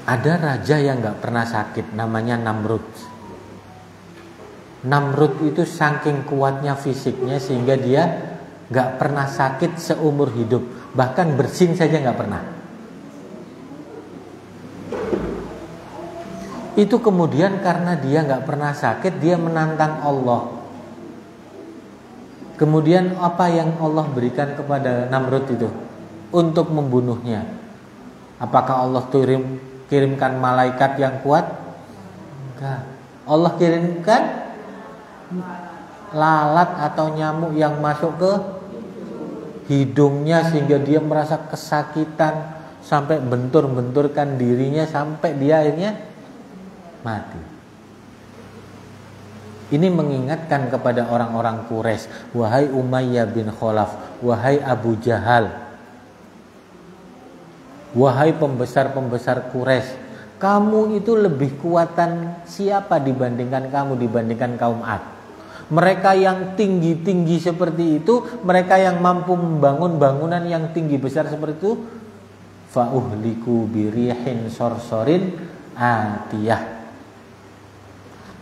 Ada raja yang gak pernah sakit, namanya Namrud. Namrud itu saking kuatnya fisiknya sehingga dia gak pernah sakit seumur hidup. Bahkan bersin saja gak pernah. Itu kemudian karena dia gak pernah sakit, dia menantang Allah. Kemudian apa yang Allah berikan kepada Namrud itu untuk membunuhnya? Apakah Allah kirimkan malaikat yang kuat? Enggak. Allah kirimkan lalat atau nyamuk yang masuk ke hidungnya sehingga dia merasa kesakitan, sampai bentur-benturkan dirinya sampai dia akhirnya mati. Ini mengingatkan kepada orang-orang Quraisy, wahai Umayyah bin Khalaf, wahai Abu Jahal, wahai pembesar-pembesar Quraisy, kamu itu lebih kuatan siapa dibandingkan kamu, dibandingkan kaum Ad? Mereka yang tinggi-tinggi seperti itu, mereka yang mampu membangun bangunan yang tinggi besar seperti itu, fa'uhliku birihin sorsorin atiyah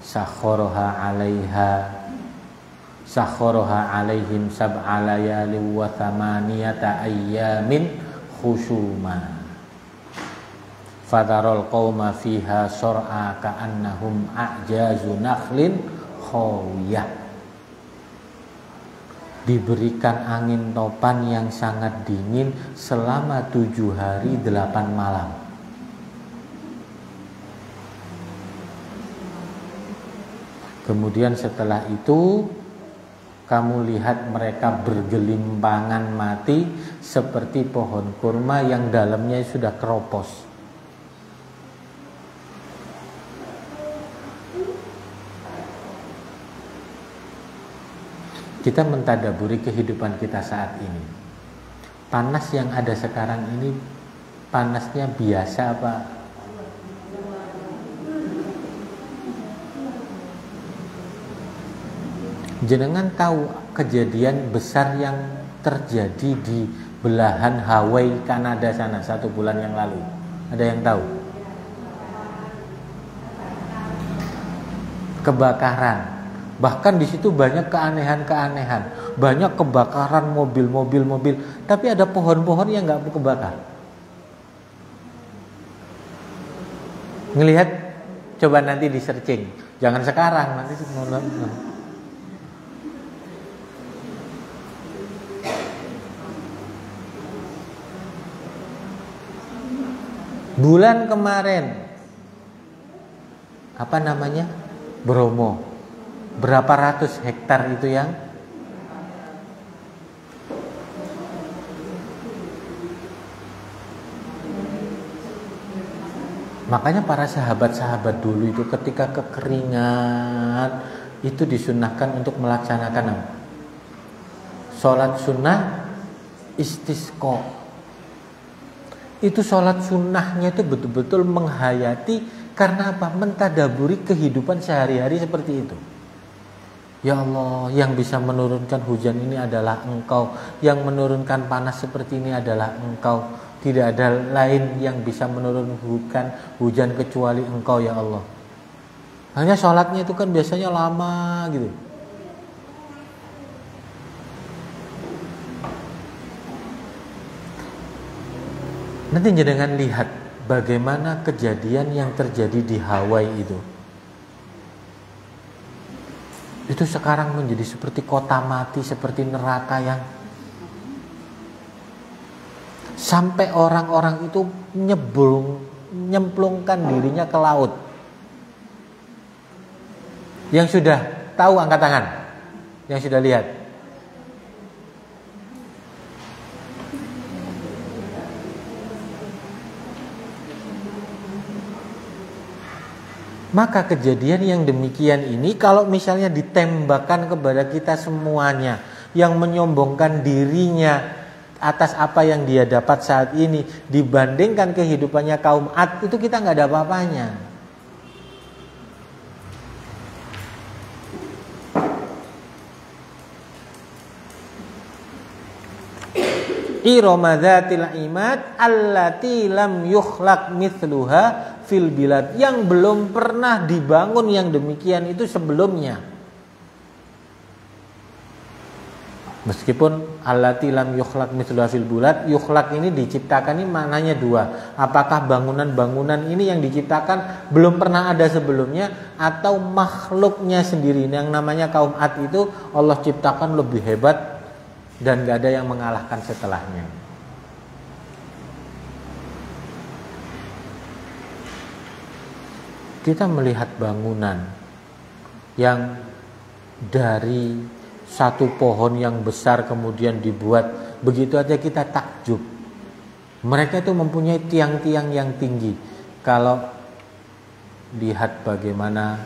sakhoroha alaihim sab'a layali wa thamaniyata ayyamin khusuma fadarul qauma fiha sor'a ka'annahum a'jazu nakhlin khawiyah. Diberikan angin topan yang sangat dingin selama 7 hari 8 malam. Kemudian setelah itu kamu lihat mereka bergelimpangan mati seperti pohon kurma yang dalamnya sudah keropos. Kita mentadaburi kehidupan kita saat ini. Panas yang ada sekarang ini panasnya biasa apa? Jenengan tahu kejadian besar yang terjadi di belahan Hawaii, Kanada sana 1 bulan yang lalu? Ada yang tahu? Kebakaran. Bahkan di situ banyak keanehan-keanehan, banyak kebakaran mobil, tapi ada pohon-pohon yang nggak kebakar. Ngelihat, coba nanti di searching, jangan sekarang, nanti bulan kemarin, apa namanya, Bromo, berapa ratus hektar itu yang makanya para sahabat-sahabat dulu itu ketika kekeringan itu disunahkan untuk melaksanakan sholat sunnah istisqa. Itu sholat sunnahnya itu betul-betul menghayati, karena apa? Mentadaburi kehidupan sehari-hari seperti itu. Ya Allah, yang bisa menurunkan hujan ini adalah Engkau, yang menurunkan panas seperti ini adalah Engkau. Tidak ada lain yang bisa menurunkan hujan kecuali Engkau ya Allah. Hanya sholatnya itu kan biasanya lama gitu. Nanti jangan lihat bagaimana kejadian yang terjadi di Hawaii itu. Itu sekarang menjadi seperti kota mati, seperti neraka yang sampai orang-orang itu nyemplungkan dirinya ke laut. Yang sudah tahu angkat tangan, yang sudah lihat. Maka kejadian yang demikian ini kalau misalnya ditembakkan kepada kita semuanya, yang menyombongkan dirinya atas apa yang dia dapat saat ini dibandingkan kehidupannya kaum Ad, itu kita nggak ada apa-apanya. Irama dzatil imad allati lam yukhlaq mithluha fil bilad, yang belum pernah dibangun yang demikian itu sebelumnya. Meskipun allati lam yukhlaq mithluha fil bilad, yukhlaq ini diciptakan ini maknanya dua. Apakah bangunan-bangunan ini yang diciptakan belum pernah ada sebelumnya, atau makhluknya sendiri yang namanya kaum Ad itu Allah ciptakan lebih hebat dan gak ada yang mengalahkan setelahnya. Kita melihat bangunan yang dari satu pohon yang besar kemudian dibuat begitu aja kita takjub. Mereka itu mempunyai tiang-tiang yang tinggi. Kalau lihat bagaimana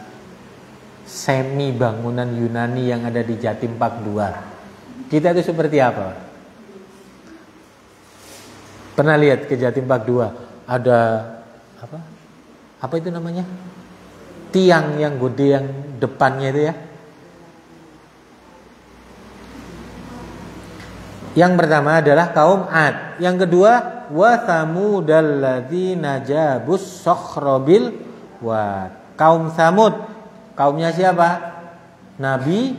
semi bangunan Yunani yang ada di Jatim Park 2, kita itu seperti apa? Pernah lihat ke Jatim Park 2? Ada apa? Apa itu namanya? Tiang yang gede yang depannya itu ya. Yang pertama adalah kaum Ad. Yang kedua, wa thamudal ladzina jabus sakhra bil wad. Kaum Samud. Kaumnya siapa? Nabi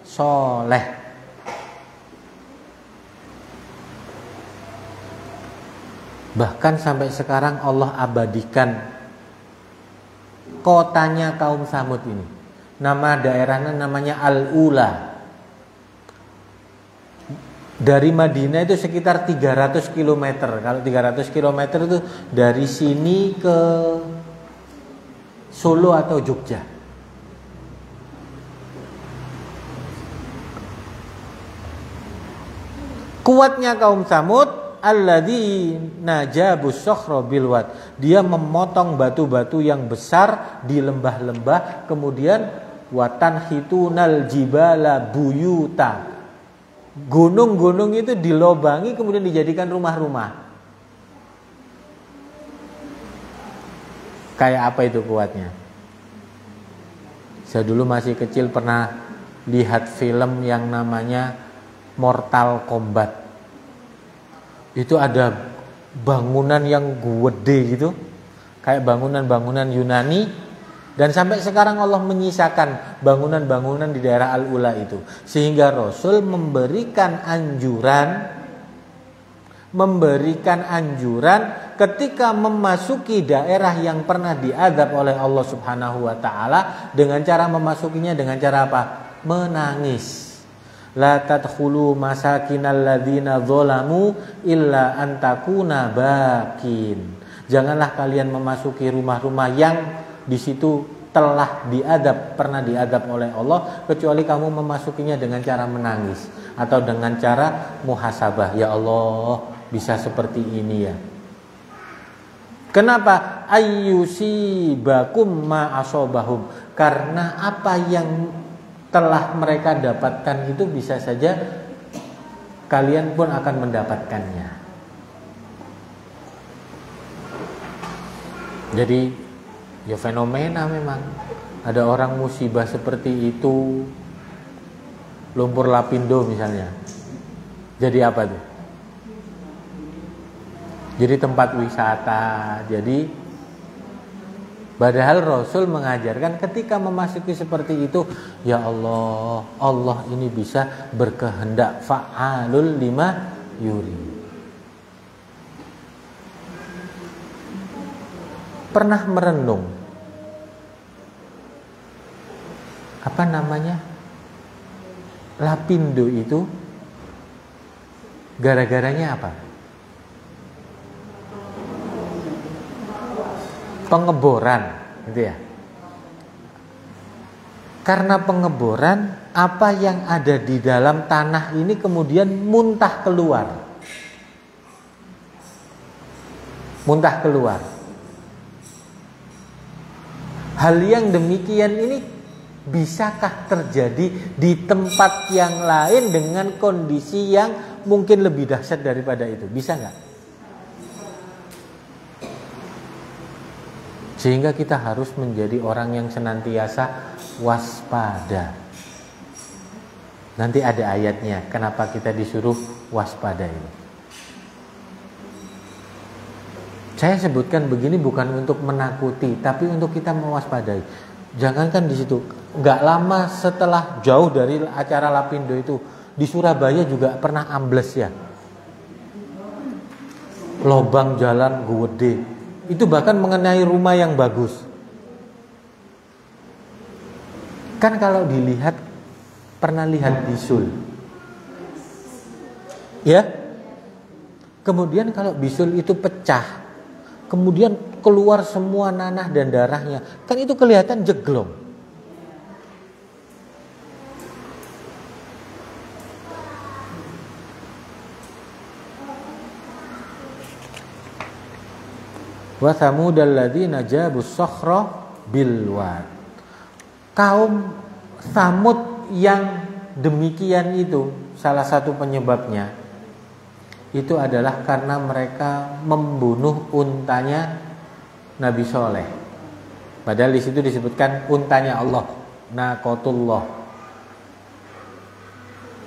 Soleh. Bahkan sampai sekarang Allah abadikan kotanya kaum Samud ini. Nama daerahnya namanya Al-Ula. Dari Madinah itu sekitar 300 km. Kalau 300 km itu dari sini ke Solo atau Jogja. Kuatnya kaum Samud, alladzi najabus sakhra bil wad. Dia memotong batu-batu yang besar di lembah-lembah, kemudian watan hitunal jibala buyuta. Gunung-gunung itu dilobangi kemudian dijadikan rumah-rumah. Kayak apa itu kuatnya? Saya dulu masih kecil pernah lihat film yang namanya Mortal Kombat. Itu ada bangunan yang gede gitu, kayak bangunan-bangunan Yunani, dan sampai sekarang Allah menyisakan bangunan-bangunan di daerah Al-Ula itu, sehingga Rasul memberikan anjuran ketika memasuki daerah yang pernah diazab oleh Allah Subhanahu wa taala, dengan cara memasukinya dengan cara apa? Menangis. La tadkhulu masakinal ladzina zalamu illa an takuna bakin. Janganlah kalian memasuki rumah-rumah yang di situ telah pernah diadab oleh Allah, kecuali kamu memasukinya dengan cara menangis atau dengan cara muhasabah. Ya Allah, bisa seperti ini ya. Kenapa? Ayyusibakum ma asobahum. Karena apa yang telah mereka dapatkan itu bisa saja kalian pun akan mendapatkannya. Jadi ya fenomena memang. Ada orang musibah seperti itu, lumpur lapindo misalnya. Jadi apa tuh? Jadi tempat wisata. Jadi padahal Rasul mengajarkan ketika memasuki seperti itu, ya Allah, Allah ini bisa berkehendak, fa'alul lima yuri. Pernah merenung apa namanya? Lapindo itu gara-garanya apa? Pengeboran, gitu ya. Karena pengeboran, apa yang ada di dalam tanah ini kemudian muntah keluar. Muntah keluar. Hal yang demikian ini bisakah terjadi di tempat yang lain dengan kondisi yang mungkin lebih dahsyat daripada itu? Bisa nggak? Sehingga kita harus menjadi orang yang senantiasa waspada. Nanti ada ayatnya, kenapa kita disuruh waspada ini. Saya sebutkan begini bukan untuk menakuti, tapi untuk kita mewaspadai. Jangankan di situ, nggak lama setelah jauh dari acara Lapindo itu, di Surabaya juga pernah ambles ya. Lobang jalan gede. Itu bahkan mengenai rumah yang bagus. Kan kalau dilihat, pernah lihat bisul, ya. Kemudian kalau bisul itu pecah, kemudian keluar semua nanah dan darahnya, kan itu kelihatan jeglong. Wa thamudal ladzina jabus sakhra bil wad. Kaum Tsamud yang demikian itu, salah satu penyebabnya itu adalah karena mereka membunuh untanya Nabi Soleh. Padahal di situ disebutkan untanya Allah, naqatullah.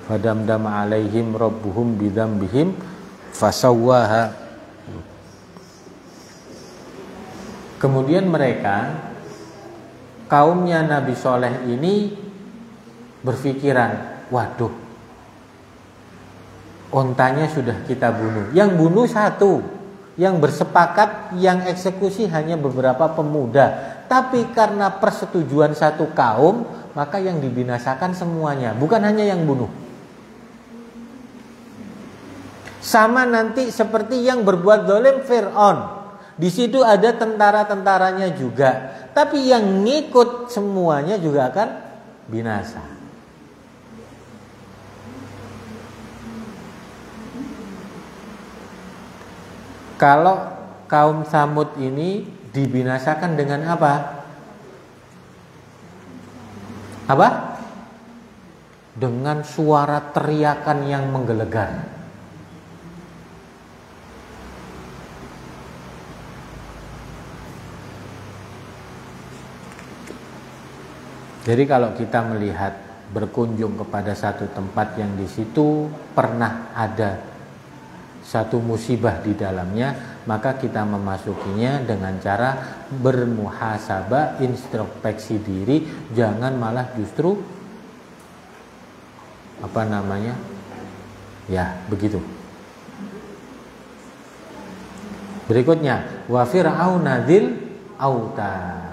Fadamdama alaihim rabbuhum bidzambihim fasawwaha. Kemudian mereka, kaumnya Nabi Soleh ini berpikiran, waduh, ontanya sudah kita bunuh. Yang bunuh satu, yang bersepakat, yang eksekusi hanya beberapa pemuda. Tapi karena persetujuan satu kaum, maka yang dibinasakan semuanya, bukan hanya yang bunuh. Sama nanti seperti yang berbuat zalim Fir'aun. Di situ ada tentara-tentaranya juga, tapi yang ngikut semuanya juga akan binasa. Kalau kaum Tsamud ini dibinasakan dengan apa? Apa? Dengan suara teriakan yang menggelegar. Jadi kalau kita melihat berkunjung kepada satu tempat yang di situ pernah ada satu musibah di dalamnya, maka kita memasukinya dengan cara bermuhasabah, introspeksi diri, jangan malah justru begitu. Berikutnya, wa fir'auna dzil autad.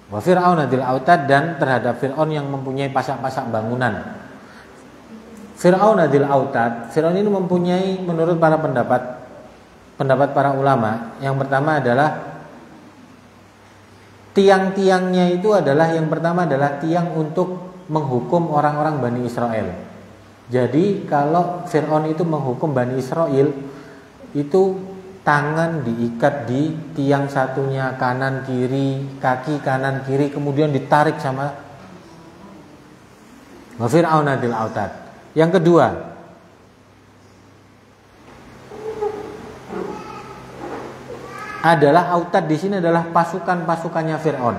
Wa fir'auna dzil autad, dan terhadap Fir'aun yang mempunyai pasak-pasak bangunan. Fir'aun dzil autad, Fir'aun ini mempunyai, menurut para pendapat para ulama, yang pertama adalah tiang-tiangnya itu adalah, yang pertama adalah tiang untuk menghukum orang-orang Bani Israel. Jadi kalau Fir'aun itu menghukum Bani Israel, itu tangan diikat di tiang satunya kanan kiri, kaki kanan kiri, kemudian ditarik sama wa fir'auna dzil autad. Yang kedua, adalah autad di sini adalah pasukan-pasukannya Fir'aun.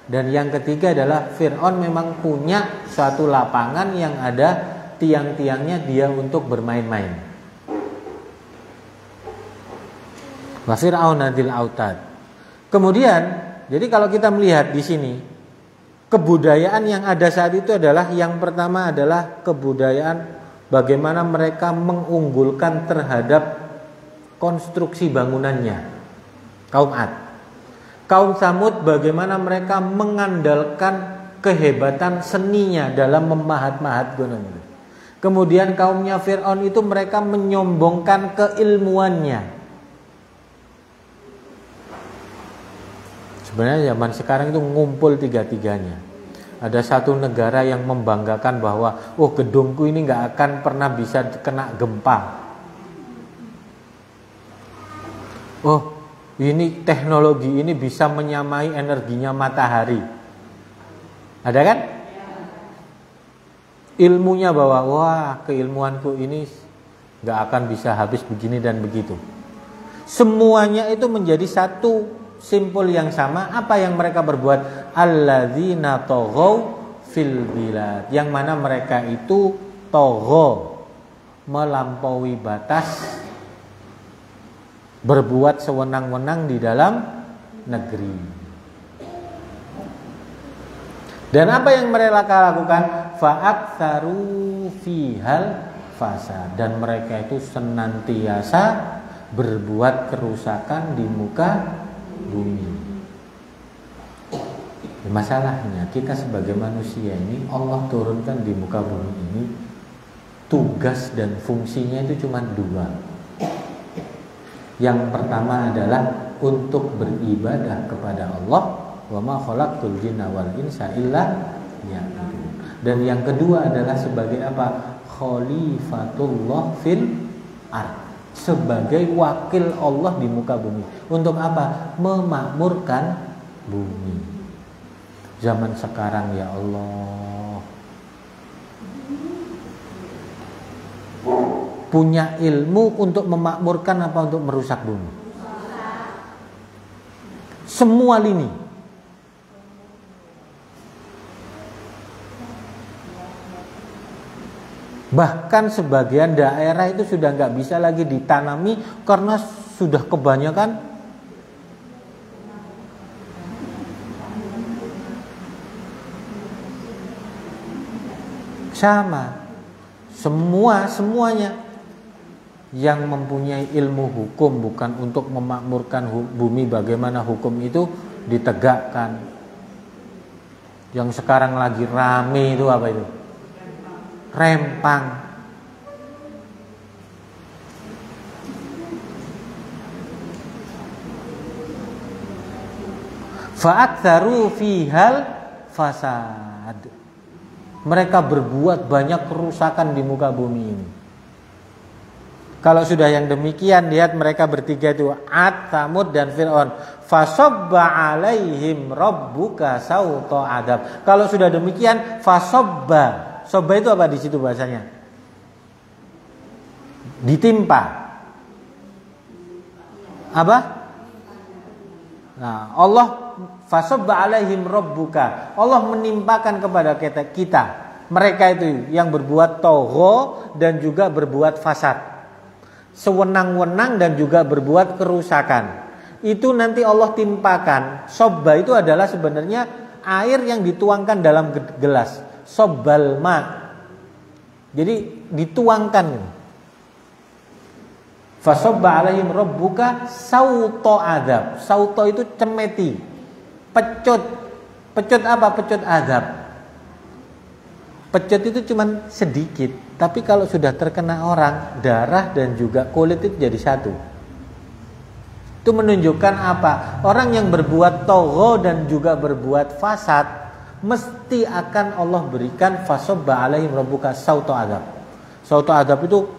Dan yang ketiga adalah Fir'aun memang punya suatu lapangan yang ada tiang-tiangnya dia untuk bermain-main. Wa fir'auna dzil autad. Kemudian, jadi kalau kita melihat di sini, kebudayaan yang ada saat itu adalah, yang pertama adalah kebudayaan bagaimana mereka mengunggulkan terhadap konstruksi bangunannya, kaum Ad. Kaum Samud bagaimana mereka mengandalkan kehebatan seninya dalam memahat-mahat gunung. Kemudian kaumnya Fir'aun itu mereka menyombongkan keilmuannya. Sebenarnya zaman sekarang itu ngumpul tiga-tiganya. Ada satu negara yang membanggakan bahwa gedungku ini nggak akan pernah bisa kena gempa. Ini teknologi ini bisa menyamai energinya matahari. Ada kan? Ilmunya bahwa keilmuanku ini nggak akan bisa habis begini dan begitu. Semuanya itu menjadi satu simpul yang sama. Apa yang mereka berbuat? Alladzina taghaw fil bilad, yang mana mereka itu taghaw, melampaui batas, berbuat sewenang-wenang di dalam negeri. Dan apa yang mereka lakukan? Fa'aktsaru fihal fasad, dan mereka itu senantiasa berbuat kerusakan di muka bumi. Masalahnya kita sebagai manusia ini, Allah turunkan di muka bumi ini, tugas dan fungsinya itu cuma dua. Yang pertama adalah untuk beribadah kepada Allah, wa ma khalaqtul jinna wal insa illa liya'budun. Dan yang kedua adalah sebagai apa? Khalifatullah fil ard, sebagai wakil Allah di muka bumi. Untuk apa? Memakmurkan bumi. Zaman sekarang ya Allah, punya ilmu untuk memakmurkan apa untuk merusak bumi? Semua lini. Bahkan sebagian daerah itu sudah nggak bisa lagi ditanami karena sudah kebanyakan sama. Semuanya yang mempunyai ilmu hukum bukan untuk memakmurkan bumi, bagaimana hukum itu ditegakkan. Yang sekarang lagi rame itu apa itu? Rempang. Fa'aktsaru fihal fasad. Mereka berbuat banyak kerusakan di muka bumi ini. Kalau sudah yang demikian, lihat mereka bertiga itu, Ad, Tsamud dan Fir'aun. Fasobba alaihim rabbuka sauta adab. Kalau sudah demikian, fasobba. Sobba itu apa di situ bahasanya? Ditimpa. Apa? Nah, Allah fasobba alaihim rabbuka. Allah menimpakan kepada kita Mereka itu yang berbuat togho dan juga berbuat fasad, sewenang-wenang dan juga berbuat kerusakan. Itu nanti Allah timpakan. Sobba itu adalah sebenarnya air yang dituangkan dalam gelas. Sobbal ma. Jadi dituangkan. Fasobba alaihim rabbuka sauto adab. Sauto itu cemeti, pecut. Pecut apa? Pecut adab. Pecut itu cuma sedikit, tapi kalau sudah terkena orang, darah dan juga kulit itu jadi satu. Itu menunjukkan apa? Orang yang berbuat togho dan juga berbuat fasad, mesti akan Allah berikan fasobba alaihim rabbuka sauto adab. Sauto adab itu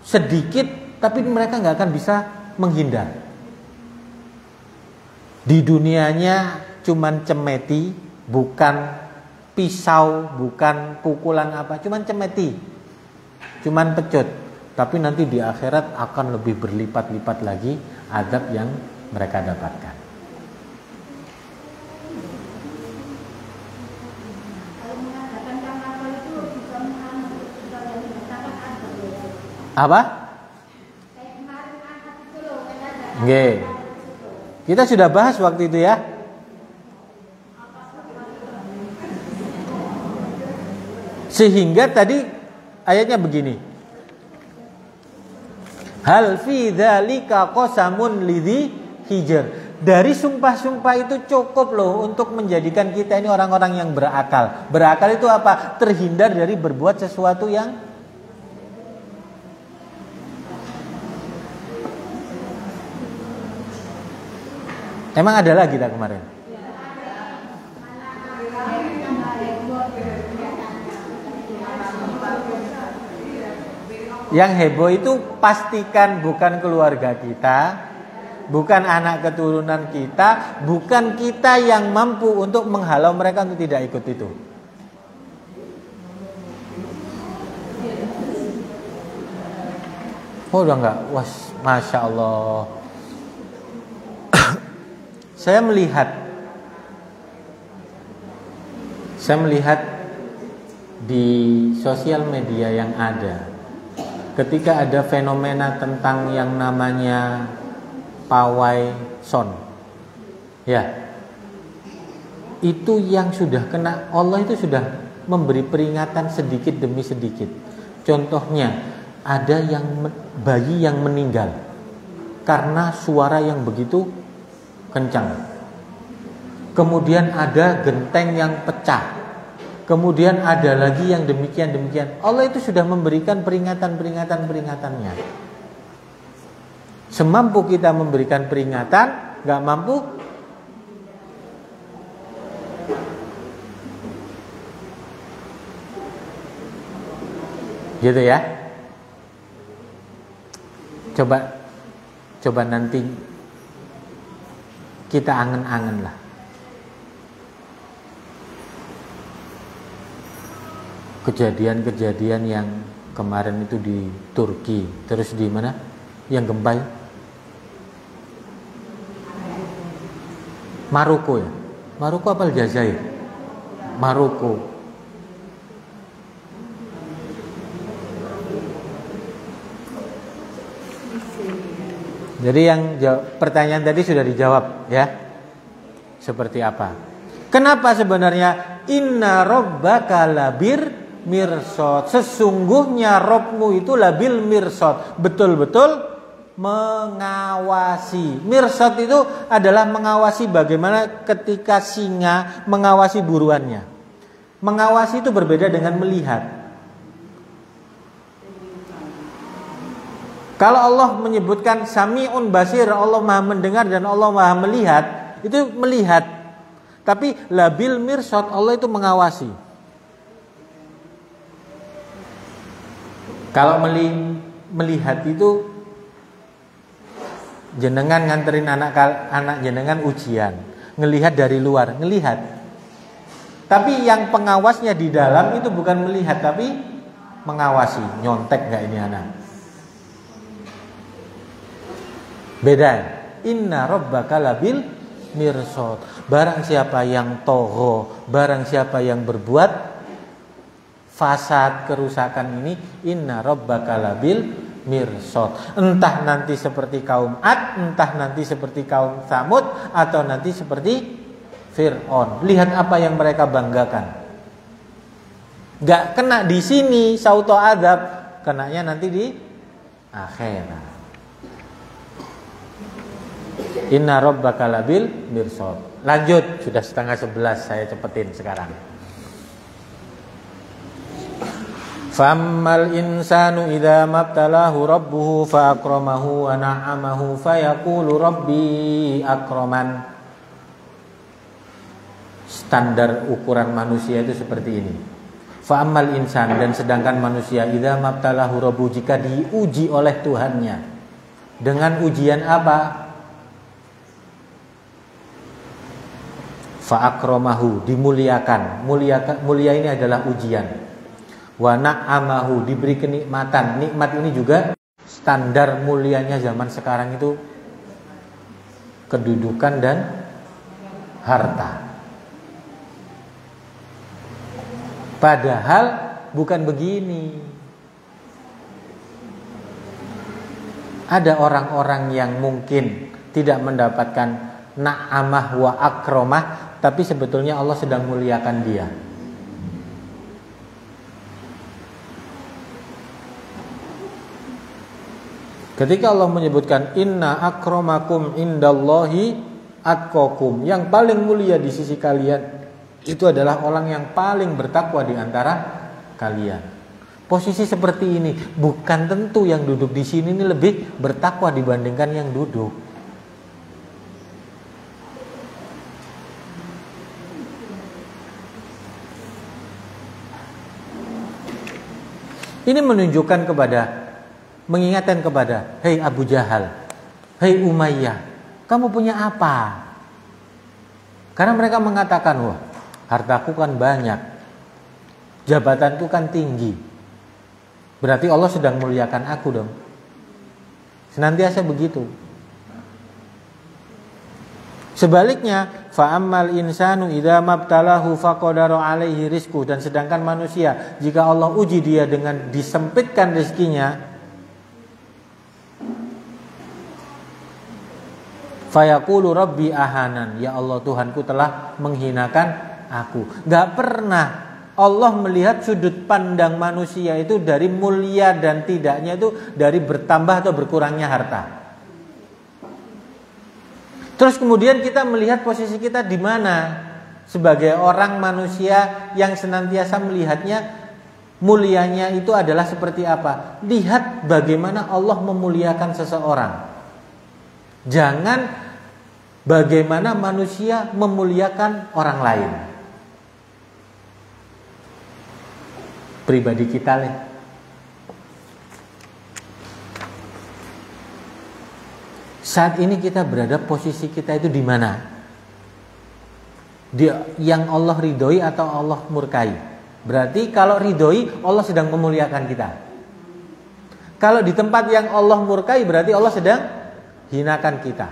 sedikit, tapi mereka nggak akan bisa menghindar. Di dunianya cuman cemeti, bukan pisau, bukan pukulan apa, cuman cemeti, cuman pecut. Tapi nanti di akhirat akan lebih berlipat-lipat lagi azab yang mereka dapatkan. Apa? Nggih. Kita sudah bahas waktu itu ya. Sehingga tadi ayatnya begini. Hal fi dzalika qasamun lidzi hijr. Dari sumpah-sumpah itu cukup loh untuk menjadikan kita ini orang-orang yang berakal. Berakal itu apa? Terhindar dari berbuat sesuatu yang emang ada lagi tak kemarin? Yang heboh itu pastikan bukan keluarga kita, bukan anak keturunan kita, bukan kita yang mampu untuk menghalau mereka untuk tidak ikut itu. Oh udah enggak? Wah, Masya Allah. Saya melihat di sosial media yang ada, ketika ada fenomena tentang yang namanya pawai son, ya, itu yang sudah kena, Allah itu sudah memberi peringatan sedikit demi sedikit. Contohnya, ada yang bayi yang meninggal karena suara yang begitu kencang. Kemudian ada genteng yang pecah. Kemudian ada lagi yang demikian-demikian. Allah itu sudah memberikan peringatan-peringatannya. Semampu kita memberikan peringatan, gak mampu gitu ya. Coba nanti kita angen-angen lah. Kejadian-kejadian yang kemarin itu di Turki, terus di mana? Yang gempa ya? Maroko ya? Maroko apa Aljazair? Maroko. Jadi yang pertanyaan tadi sudah dijawab ya. Seperti apa? Kenapa sebenarnya inna rabbaka labir mirsad? Sesungguhnya Rabbmu itu labil mirsad, betul-betul mengawasi. Mirsad itu adalah mengawasi bagaimana ketika singa mengawasi buruannya. Mengawasi itu berbeda dengan melihat. Kalau Allah menyebutkan Sami'un Basir, Allah Maha mendengar dan Allah Maha melihat, itu melihat. Tapi labil mirsad, Allah itu mengawasi. Kalau melihat itu jenengan nganterin anak jenengan ujian, ngelihat dari luar, ngelihat. Tapi yang pengawasnya di dalam itu bukan melihat tapi mengawasi, nyontek enggak ini anak. Beda. Inna rabbaka labil mirsad. Barang siapa yang togho, barang siapa yang berbuat fasad, kerusakan ini, inna rabbaka labil mirsad. Entah nanti seperti kaum Ad, entah nanti seperti kaum Tsamud, atau nanti seperti Fir'aun. Lihat apa yang mereka banggakan. Gak kena di sini sauto azab, kenanya nanti di akhirat. Inna rabbaka labil mirsad. Lanjut, sudah 10:30, saya cepetin sekarang. Fammal insanu idza mabtalahu rabbuhu fa akramahu wa na'amahu fa yaqulu rabbi akraman. Standar ukuran manusia itu seperti ini. Fa ammal insan, dan sedangkan manusia, idza mabtalahu rabbuhu, jika diuji oleh Tuhannya. Dengan ujian apa? Fa akramahu, dimuliakan. Mulia ini adalah ujian. Wa na'amahu, diberi kenikmatan. Nikmat ini juga standar mulianya zaman sekarang itu kedudukan dan harta. Padahal bukan begini. Ada orang-orang yang mungkin tidak mendapatkan na'amah wa akromah, tapi sebetulnya Allah sedang muliakan dia. Ketika Allah menyebutkan inna akramakum indallahi atqakum, yang paling mulia di sisi kalian itu adalah orang yang paling bertakwa di antara kalian. Posisi seperti ini bukan tentu yang duduk di sini ini lebih bertakwa dibandingkan yang duduk. Ini menunjukkan kepada, mengingatkan kepada, hei Abu Jahal, hei Umayyah, kamu punya apa? Karena mereka mengatakan, wah, hartaku kan banyak, jabatanku kan tinggi, berarti Allah sedang muliakan aku dong. Senantiasa begitu. Sebaliknya, fa ammal insanu idza mabtalahu faqadara alaihi rizqu, dan sedangkan manusia, jika Allah uji dia dengan disempitkan rezekinya, fayaqulu rabbi ahanan, ya Allah, Tuhanku telah menghinakan aku. Gak pernah Allah melihat sudut pandang manusia itu dari mulia dan tidaknya itu dari bertambah atau berkurangnya harta. Terus kemudian kita melihat posisi kita di mana sebagai orang manusia yang senantiasa melihatnya mulianya itu adalah seperti apa. Lihat bagaimana Allah memuliakan seseorang. Jangan bagaimana manusia memuliakan orang lain. Pribadi kita lihat. Saat ini kita berada, posisi kita itu di mana? Yang Allah ridhoi atau Allah murkai? Berarti kalau ridhoi, Allah sedang memuliakan kita. Kalau di tempat yang Allah murkai, berarti Allah sedang hinakan kita.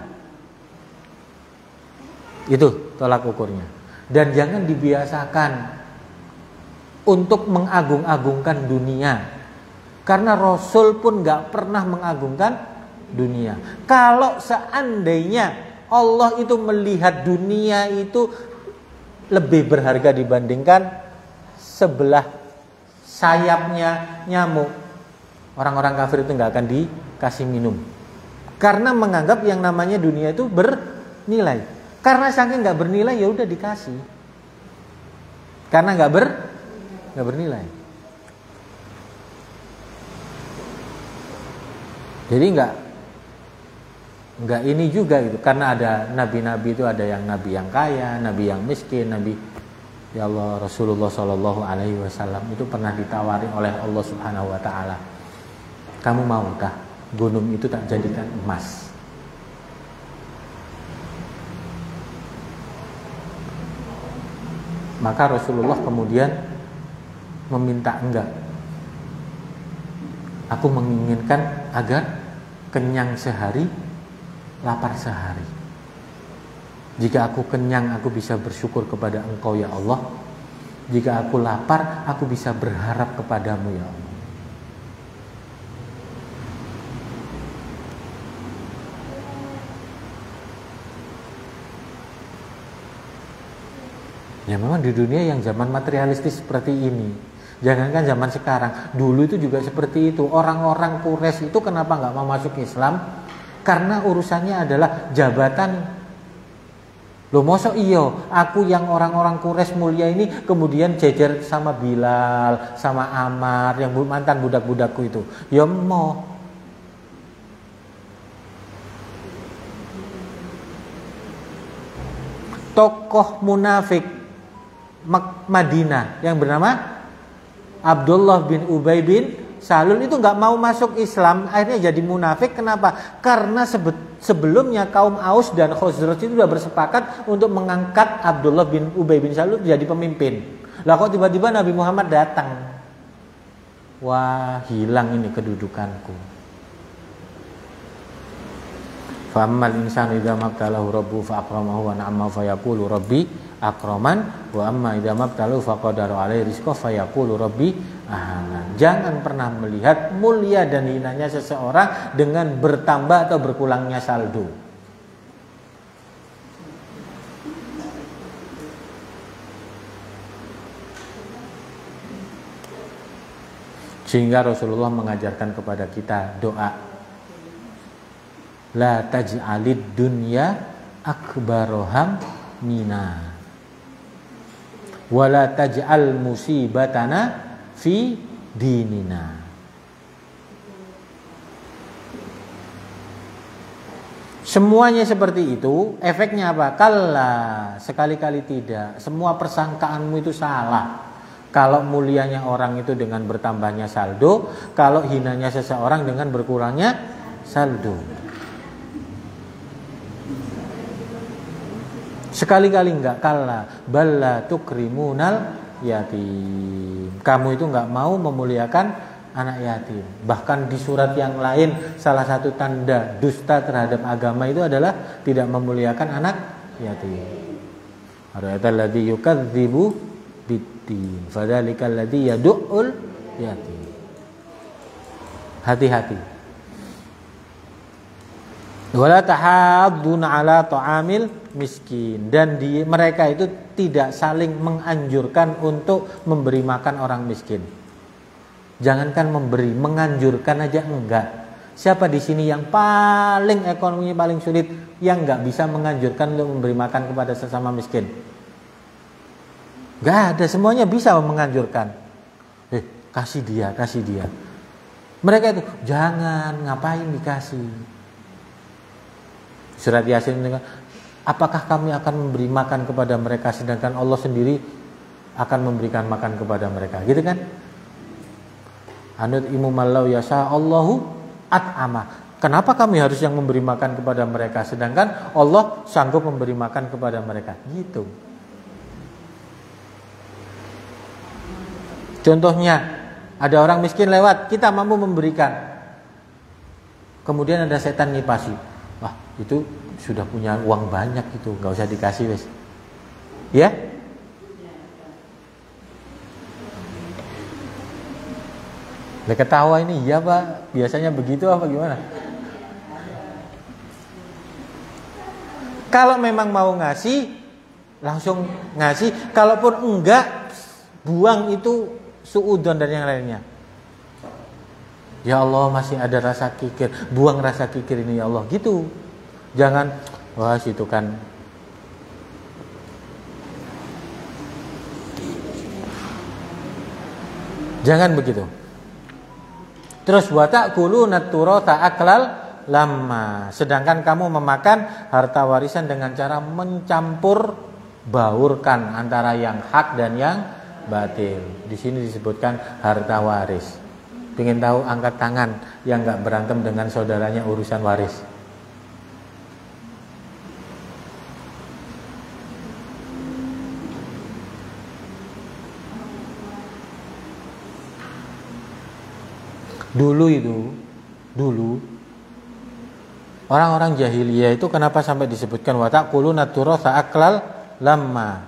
Itu tolak ukurnya. Dan jangan dibiasakan untuk mengagung-agungkan dunia. Karena Rasul pun gak pernah mengagungkan dunia. Kalau seandainya Allah itu melihat dunia itu lebih berharga dibandingkan sebelah sayapnya nyamuk, orang-orang kafir itu gak akan dikasih minum. Karena menganggap yang namanya dunia itu bernilai. Karena saking gak bernilai, ya udah dikasih. Karena gak bernilai. Jadi enggak ini juga gitu. Karena ada nabi-nabi itu, ada yang nabi yang kaya, nabi yang miskin, nabi, ya Allah, Rasulullah Shallallahu Alaihi Wasallam itu pernah ditawari oleh Allah Subhanahu Wa Taala, kamu maukah gunung itu tak jadikan emas? Maka Rasulullah kemudian meminta, enggak, aku menginginkan agar kenyang sehari, lapar sehari. Jika aku kenyang, aku bisa bersyukur kepada Engkau ya Allah. Jika aku lapar, aku bisa berharap kepadamu ya Allah. Ya memang di dunia yang zaman materialistis seperti ini, jangankan zaman sekarang, dulu itu juga seperti itu. Orang-orang Quraisy itu kenapa nggak mau masuk Islam? Karena urusannya adalah jabatan. Loh mosok iyo, aku yang orang-orang Quraisy mulia ini kemudian jejer sama Bilal, sama Ammar, yang mantan budak-budakku itu. Ya mau. Tokoh munafik Madinah yang bernama Abdullah bin Ubay bin Salul itu nggak mau masuk Islam, akhirnya jadi munafik. Kenapa? Karena sebelumnya kaum Aus dan Khazraj itu sudah bersepakat untuk mengangkat Abdullah bin Ubay bin Salul jadi pemimpin. Lah kok tiba-tiba Nabi Muhammad datang? Wah, hilang ini kedudukanku. Fa'ammal insanu idza mabtalahu rabbuhu fa'akramahu wa na'amahu fayaqulu rabbi akraman wa amma idza mabtalahu faqadara alaihi rizqahu fayaqulu rabbi ahana. Jangan pernah melihat mulia dan hinanya seseorang dengan bertambah atau berkurangnya saldo. Sehingga Rasulullah mengajarkan kepada kita doa, la taj'alid dunya akbaroham mina wala taj'al musibatana fi dinina. Semuanya seperti itu, efeknya apa? Kalla, sekali-kali tidak. Semua persangkaanmu itu salah. Kalau mulianya orang itu dengan bertambahnya saldo, kalau hinanya seseorang dengan berkurangnya saldo. Sekali-kali enggak. Kalla balla tukrimunal yatim. Kamu itu enggak mau memuliakan anak yatim. Bahkan di surat yang lain, salah satu tanda dusta terhadap agama itu adalah tidak memuliakan anak yatim. Ara'aital ladzi yukadzibu biddin fadzalikal ladzi yad'ul yatim. Hati-hati. Wala tahadduna ala ta'amil miskin, dan mereka itu tidak saling menganjurkan untuk memberi makan orang miskin. Jangankan memberi, menganjurkan aja enggak. Siapa di sini yang paling ekonominya paling sulit yang enggak bisa menganjurkan untuk memberi makan kepada sesama miskin? Enggak ada, semuanya bisa menganjurkan. Kasih dia. Mereka itu jangan, ngapain dikasih? Surat Yasin, apakah kami akan memberi makan kepada mereka sedangkan Allah sendiri akan memberikan makan kepada mereka, gitu kan? Anut imu mallau yasha Allahu at'ama. Kenapa kami harus yang memberi makan kepada mereka sedangkan Allah sanggup memberi makan kepada mereka? Gitu. Contohnya, ada orang miskin lewat, kita mampu memberikan. Kemudian ada setan ngipasi. Wah, itu sudah punya uang banyak itu, nggak usah dikasih wes. Ya? Lah ketawa ini, iya Pak, biasanya begitu apa gimana? Kalau memang mau ngasih, langsung ngasih. Kalaupun enggak, buang itu suudon dan yang lainnya. Ya Allah, masih ada rasa kikir, buang rasa kikir ini ya Allah, gitu. Jangan, wah situ kan. Jangan begitu. Terus wa ta'kuluna turata aklal lamma. Sedangkan kamu memakan harta warisan dengan cara mencampur baurkan antara yang hak dan yang batil. Di sini disebutkan harta waris. Pengen tahu, angkat tangan yang nggak berantem dengan saudaranya urusan waris. Dulu orang-orang jahiliyah itu kenapa sampai disebutkan wa ta'kuluna turatsa aklal lamma?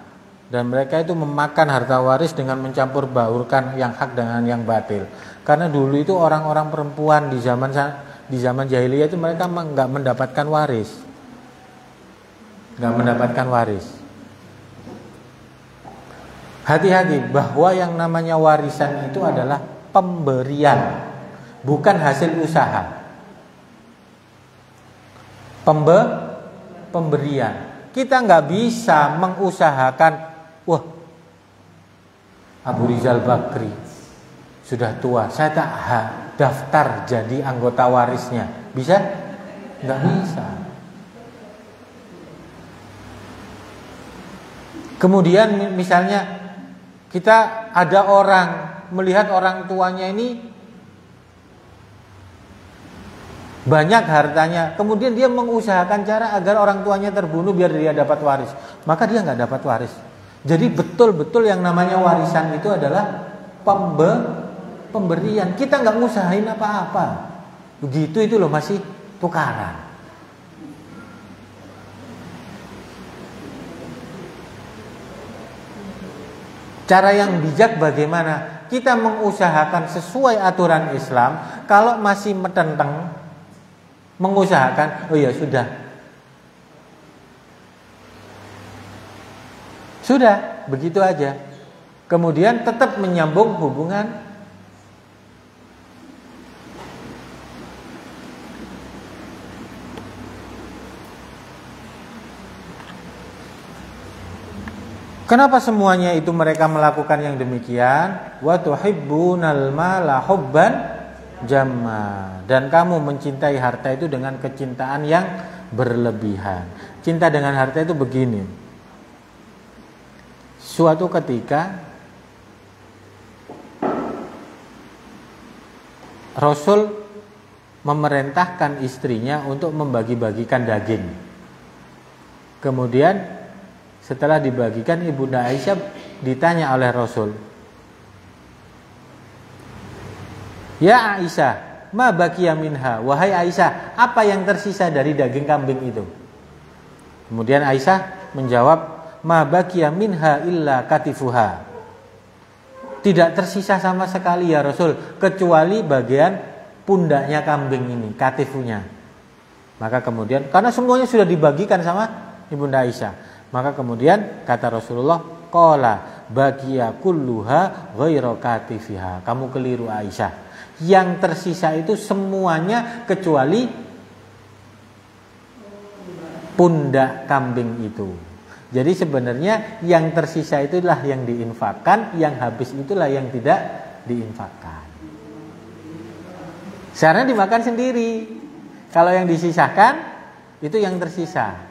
Dan mereka itu memakan harta waris dengan mencampur baurkan yang hak dengan yang batil. Karena dulu itu orang-orang perempuan di zaman jahiliyah itu mereka nggak mendapatkan waris. Nggak mendapatkan waris. Hati-hati bahwa yang namanya warisan itu adalah pemberian, bukan hasil usaha. Pemberian. Kita nggak bisa mengusahakan, wah, Abu Rizal Bakri sudah tua, saya tak daftar jadi anggota warisnya. Bisa? Nggak bisa. Kemudian misalnya kita ada orang melihat orang tuanya ini banyak hartanya, kemudian dia mengusahakan cara agar orang tuanya terbunuh biar dia dapat waris, maka dia nggak dapat waris. Jadi betul-betul yang namanya warisan itu adalah pemberian. Kita nggak ngusahain apa-apa, begitu itu loh, masih tukaran. Cara yang bijak bagaimana? Kita mengusahakan sesuai aturan Islam. Kalau masih metenteng, mengusahakan, oh ya sudah, begitu aja. Kemudian tetap menyambung hubungan. Kenapa semuanya itu mereka melakukan yang demikian? Wa tuhibbunal mala hubban jamma. Dan kamu mencintai harta itu dengan kecintaan yang berlebihan. Cinta dengan harta itu begini. Suatu ketika Rasul memerintahkan istrinya untuk membagi-bagikan daging. Kemudian setelah dibagikan, Ibunda Aisyah ditanya oleh Rasul, "Ya Aisyah, ma baqiya minha?" Wahai Aisyah, apa yang tersisa dari daging kambing itu? Kemudian Aisyah menjawab, "Ma baqiya minha illa katifuha." Tidak tersisa sama sekali ya Rasul, kecuali bagian pundaknya kambing ini, katifunya. Maka kemudian, karena semuanya sudah dibagikan sama Ibunda Aisyah, maka kemudian kata Rasulullah, qala baqiya kulluha ghairu katifiha. Kamu keliru Aisyah. Yang tersisa itu semuanya kecuali pundak kambing itu. Jadi sebenarnya yang tersisa itulah yang diinfakkan, yang habis itulah yang tidak diinfakkan. Sekarang dimakan sendiri. Kalau yang disisakan itu yang tersisa.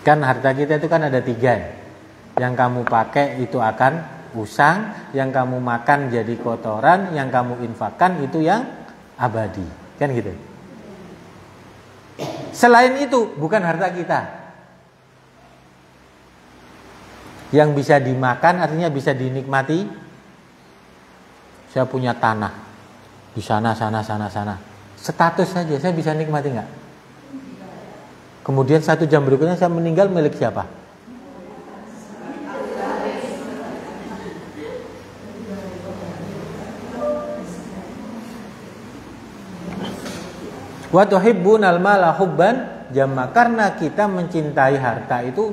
Kan harta kita itu kan ada 3. Yang kamu pakai itu akan usang, yang kamu makan jadi kotoran, yang kamu infakkan itu yang abadi. Kan gitu. Selain itu bukan harta kita. Yang bisa dimakan artinya bisa dinikmati. Saya punya tanah di sana. Status saja saya bisa nikmati enggak? Kemudian 1 jam berikutnya saya meninggal, milik siapa? Wa tuhibbunal mala hubban jamma. Karena kita mencintai harta itu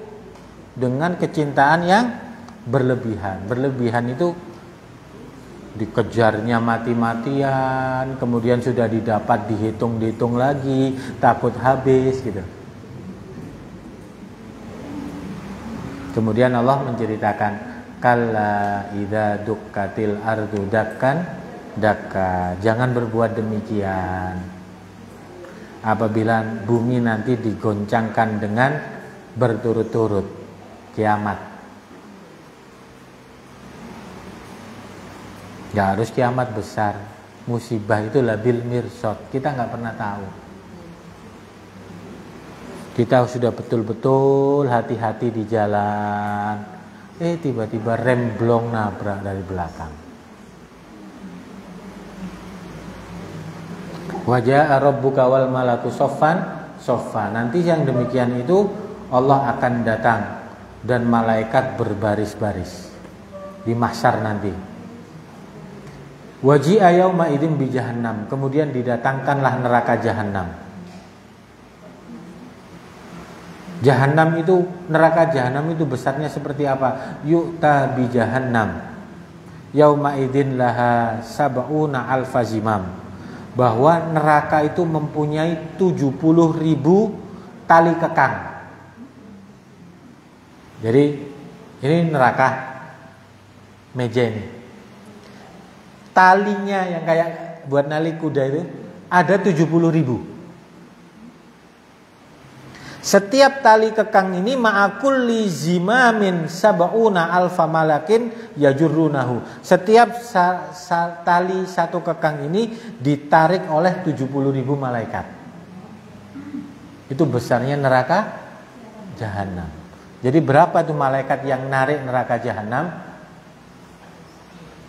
dengan kecintaan yang berlebihan. Berlebihan itu dikejarnya mati-matian, kemudian sudah didapat dihitung lagi, takut habis gitu. Kemudian Allah menceritakan, kalla idza dukkatil ardu dakkan dakka. Jangan berbuat demikian. Apabila bumi nanti digoncangkan dengan berturut-turut, kiamat. Gak harus kiamat besar. Musibah itu labil mirsad. Kita gak pernah tahu. Kita sudah betul-betul hati-hati di jalan, tiba-tiba remblong nabrak dari belakang. Wajah rabbuka wal malaku soffan. Nanti yang demikian itu Allah akan datang dan malaikat berbaris-baris di mahsyar nanti. Waji'a yauma idzin bi jahannam, kemudian didatangkanlah neraka jahanam. Jahanam itu, neraka jahanam itu besarnya seperti apa? Yu'ta bi jahannam yauma idzin laha sab'una alfa zimam, bahwa neraka itu mempunyai 70.000 tali kekang. Jadi ini neraka meja ini, talinya yang kayak buat nali kuda itu ada 70.000. Setiap tali kekang ini ma'akulli zimamin sab'una alfa malakin yajurrunahu. Setiap tali satu kekang ini ditarik oleh 70.000 malaikat. Itu besarnya neraka jahanam. Jadi berapa tuh malaikat yang narik neraka jahanam?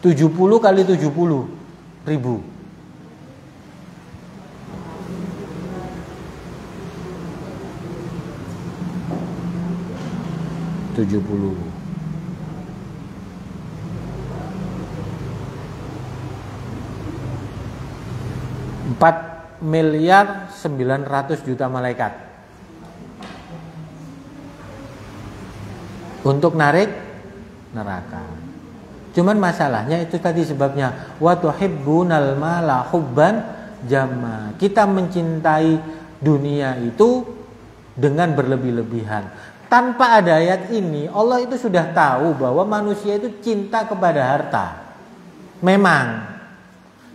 70 kali 70.000. 70. 4.900.000.000 malaikat untuk narik neraka. Cuman masalahnya itu tadi sebabnya, wa tuhibbunal mala hubban jamma. Kita mencintai dunia itu dengan berlebih-lebihan. Tanpa ada ayat ini, Allah itu sudah tahu bahwa manusia itu cinta kepada harta. Memang.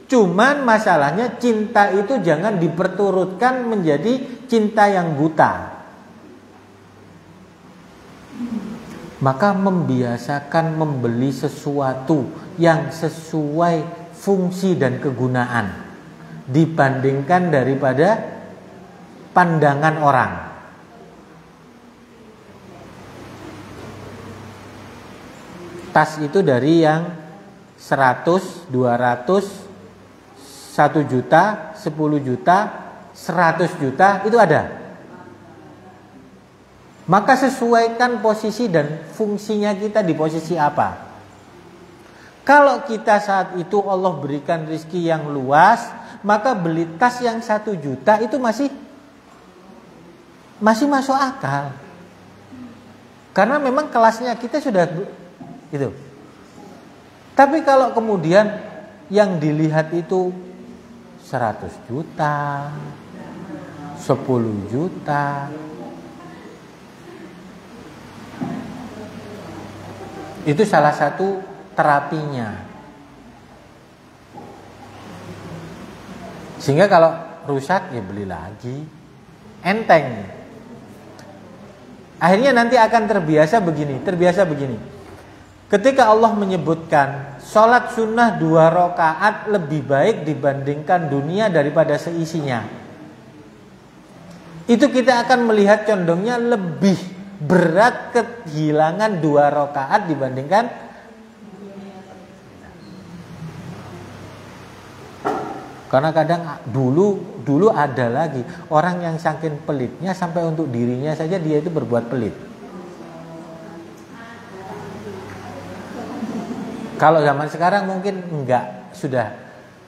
Cuman masalahnya cinta itu jangan diperturutkan menjadi cinta yang buta. Maka membiasakan membeli sesuatu yang sesuai fungsi dan kegunaan dibandingkan daripada pandangan orang. Tas itu dari yang 100, 200, 1 juta, 10 juta, 100 juta itu ada. Maka sesuaikan posisi dan fungsinya kita di posisi apa. Kalau kita saat itu Allah berikan rezeki yang luas, maka beli tas yang 1 juta itu masih masuk akal. Karena memang kelasnya kita sudah itu. Tapi kalau kemudian yang dilihat itu 100 juta, 10 juta, itu salah satu terapinya. Sehingga kalau rusak ya beli lagi. Enteng. Akhirnya nanti akan terbiasa begini. Ketika Allah menyebutkan sholat sunnah 2 rakaat lebih baik dibandingkan dunia daripada seisinya, itu kita akan melihat condongnya lebih berat kehilangan 2 rakaat dibandingkan. Karena kadang dulu ada lagi orang yang saking pelitnya sampai untuk dirinya saja dia itu berbuat pelit. Kalau zaman sekarang mungkin enggak, sudah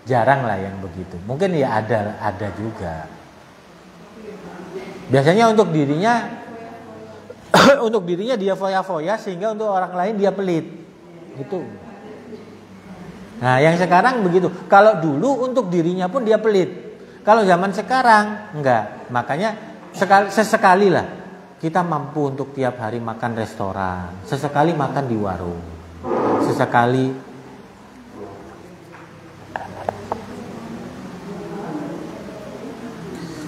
jarang lah yang begitu. Mungkin ya ada juga. Biasanya untuk dirinya dia foya-foya sehingga untuk orang lain dia pelit. Gitu. Nah, yang sekarang begitu. Kalau dulu untuk dirinya pun dia pelit. Kalau zaman sekarang enggak. Makanya sesekali lah kita mampu untuk tiap hari makan restoran, sesekali makan di warung. Sesekali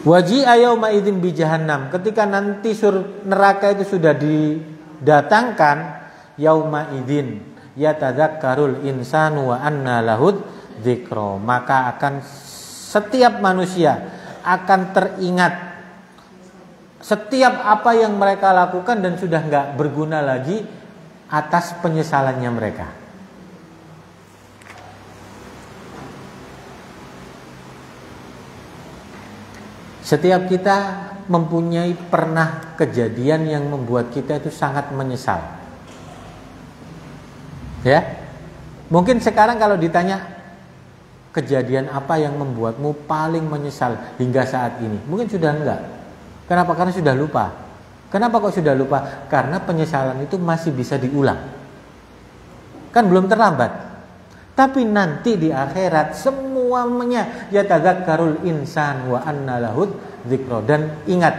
waji'a yauma idzin bi jahannam, ketika nanti neraka itu sudah didatangkan, yauma idzin yatadzakkarul insanu wa anna lahud dzikra, maka akan setiap manusia akan teringat setiap apa yang mereka lakukan dan sudah enggak berguna lagi atas penyesalannya mereka. Setiap kita mempunyai pernah kejadian yang membuat kita itu sangat menyesal? Ya, mungkin sekarang kalau ditanya kejadian apa yang membuatmu paling menyesal hingga saat ini, mungkin sudah enggak. Kenapa? Karena sudah lupa. Kenapa kok sudah lupa? Karena penyesalan itu masih bisa diulang. Kan belum terlambat. Tapi nanti di akhirat semuanya yatadzakkarul insan wa anna lahud dzikra. Dan ingat,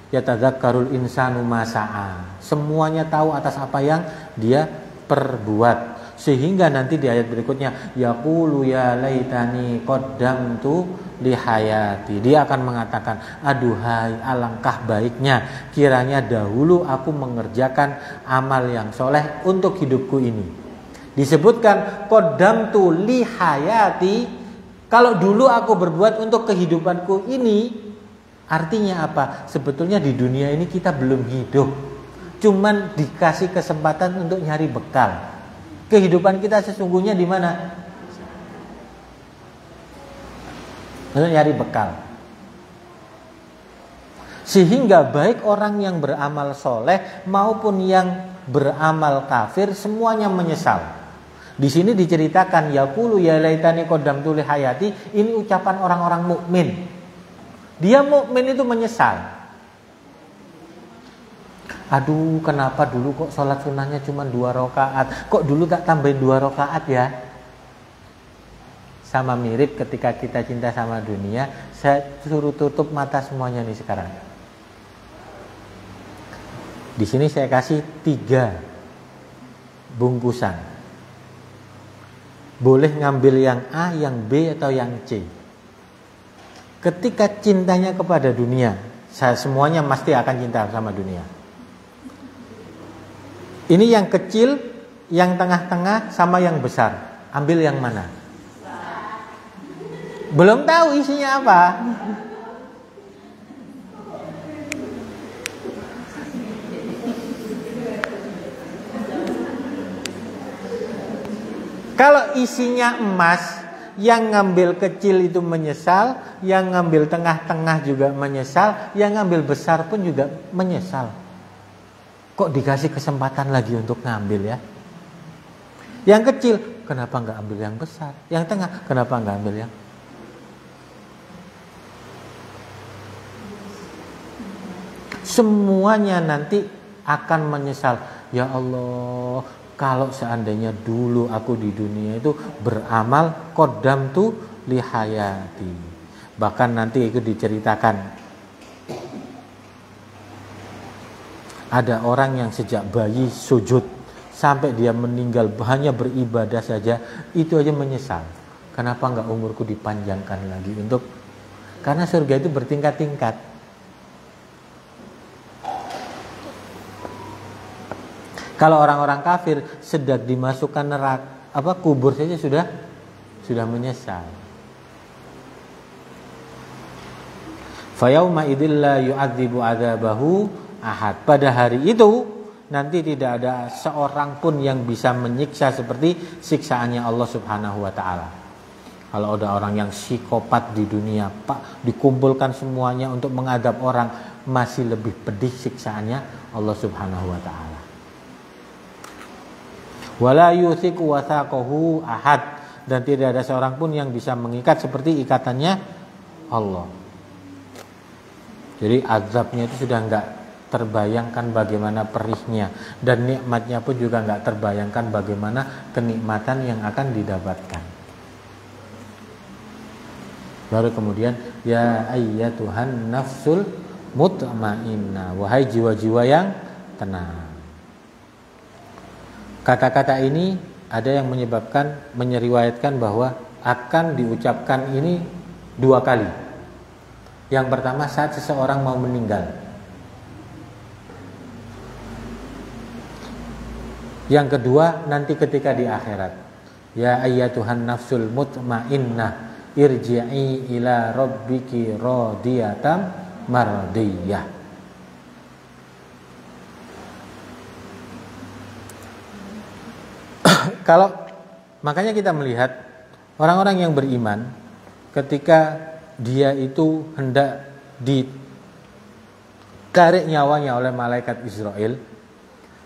yatadzakkarul insanu ma sa'a. Semuanya tahu atas apa yang dia perbuat. Sehingga nanti di ayat berikutnya yaqulu ya laitani qaddamtu li hayati. Dia akan mengatakan, aduhai alangkah baiknya kiranya dahulu aku mengerjakan amal yang soleh untuk hidupku ini. Disebutkan qaddamtu li hayati. Kalau dulu aku berbuat untuk kehidupanku ini, artinya apa? Sebetulnya di dunia ini kita belum hidup, cuman dikasih kesempatan untuk nyari bekal. Kehidupan kita sesungguhnya di mana? Untuk nyari bekal. Sehingga baik orang yang beramal soleh maupun yang beramal kafir semuanya menyesal. Di sini diceritakan yaqulu ya laitani qaddamtu li hayati. Ini ucapan orang-orang mukmin. Dia mukmin itu menyesal. Aduh, kenapa dulu kok sholat sunnahnya cuma 2 rakaat? Kok dulu tak tambahin 2 rakaat ya? Sama mirip ketika kita cinta sama dunia, saya suruh tutup mata semuanya nih sekarang. Di sini saya kasih 3 bungkusan. Boleh ngambil yang A, yang B, atau yang C. Ketika cintanya kepada dunia, saya semuanya pasti akan cinta sama dunia. Ini yang kecil, yang tengah-tengah, sama yang besar. Ambil yang mana? Belum tahu isinya apa. Kalau isinya emas, yang ngambil kecil itu menyesal, yang ngambil tengah-tengah juga menyesal, yang ngambil besar pun juga menyesal. Kok dikasih kesempatan lagi untuk ngambil ya? Yang kecil, kenapa nggak ambil yang besar? Yang tengah, kenapa nggak ambil yang? Semuanya nanti akan menyesal. Ya Allah, kalau seandainya dulu aku di dunia itu beramal qaddamtu li hayati. Bahkan nanti itu diceritakan. Ada orang yang sejak bayi sujud sampai dia meninggal hanya beribadah saja, itu aja menyesal. Kenapa enggak umurku dipanjangkan lagi untuk? Karena surga itu bertingkat-tingkat. Kalau orang-orang kafir sedang dimasukkan neraka, kubur saja sudah menyesal. Fa yauma idzil la yu'adzibu 'adzabahu ahad. Pada hari itu nanti tidak ada seorang pun yang bisa menyiksa seperti siksaannya Allah Subhanahu wa taala. Kalau ada orang yang psikopat di dunia, Pak, dikumpulkan semuanya untuk mengadab orang, masih lebih pedih siksaannya Allah Subhanahu wa taala. Wala yuthiqu wathaqahu ahad, dan tidak ada seorang pun yang bisa mengikat seperti ikatannya Allah. Jadi azabnya itu sudah enggak terbayangkan bagaimana perihnya, dan nikmatnya pun juga enggak terbayangkan bagaimana kenikmatan yang akan didapatkan. Baru kemudian ya ayyatuhan nafsul mutmainnah, wahai jiwa-jiwa yang tenang. Kata-kata ini ada yang menyeriwayatkan bahwa akan diucapkan ini 2 kali. Yang pertama saat seseorang mau meninggal. Yang kedua nanti ketika di akhirat. Ya ayyatuhan nafsul mutmainnah irji'i ila rabbiki radiyatan mardiyah. Kalau makanya kita melihat orang-orang yang beriman ketika dia itu hendak ditarik nyawanya oleh malaikat Israel,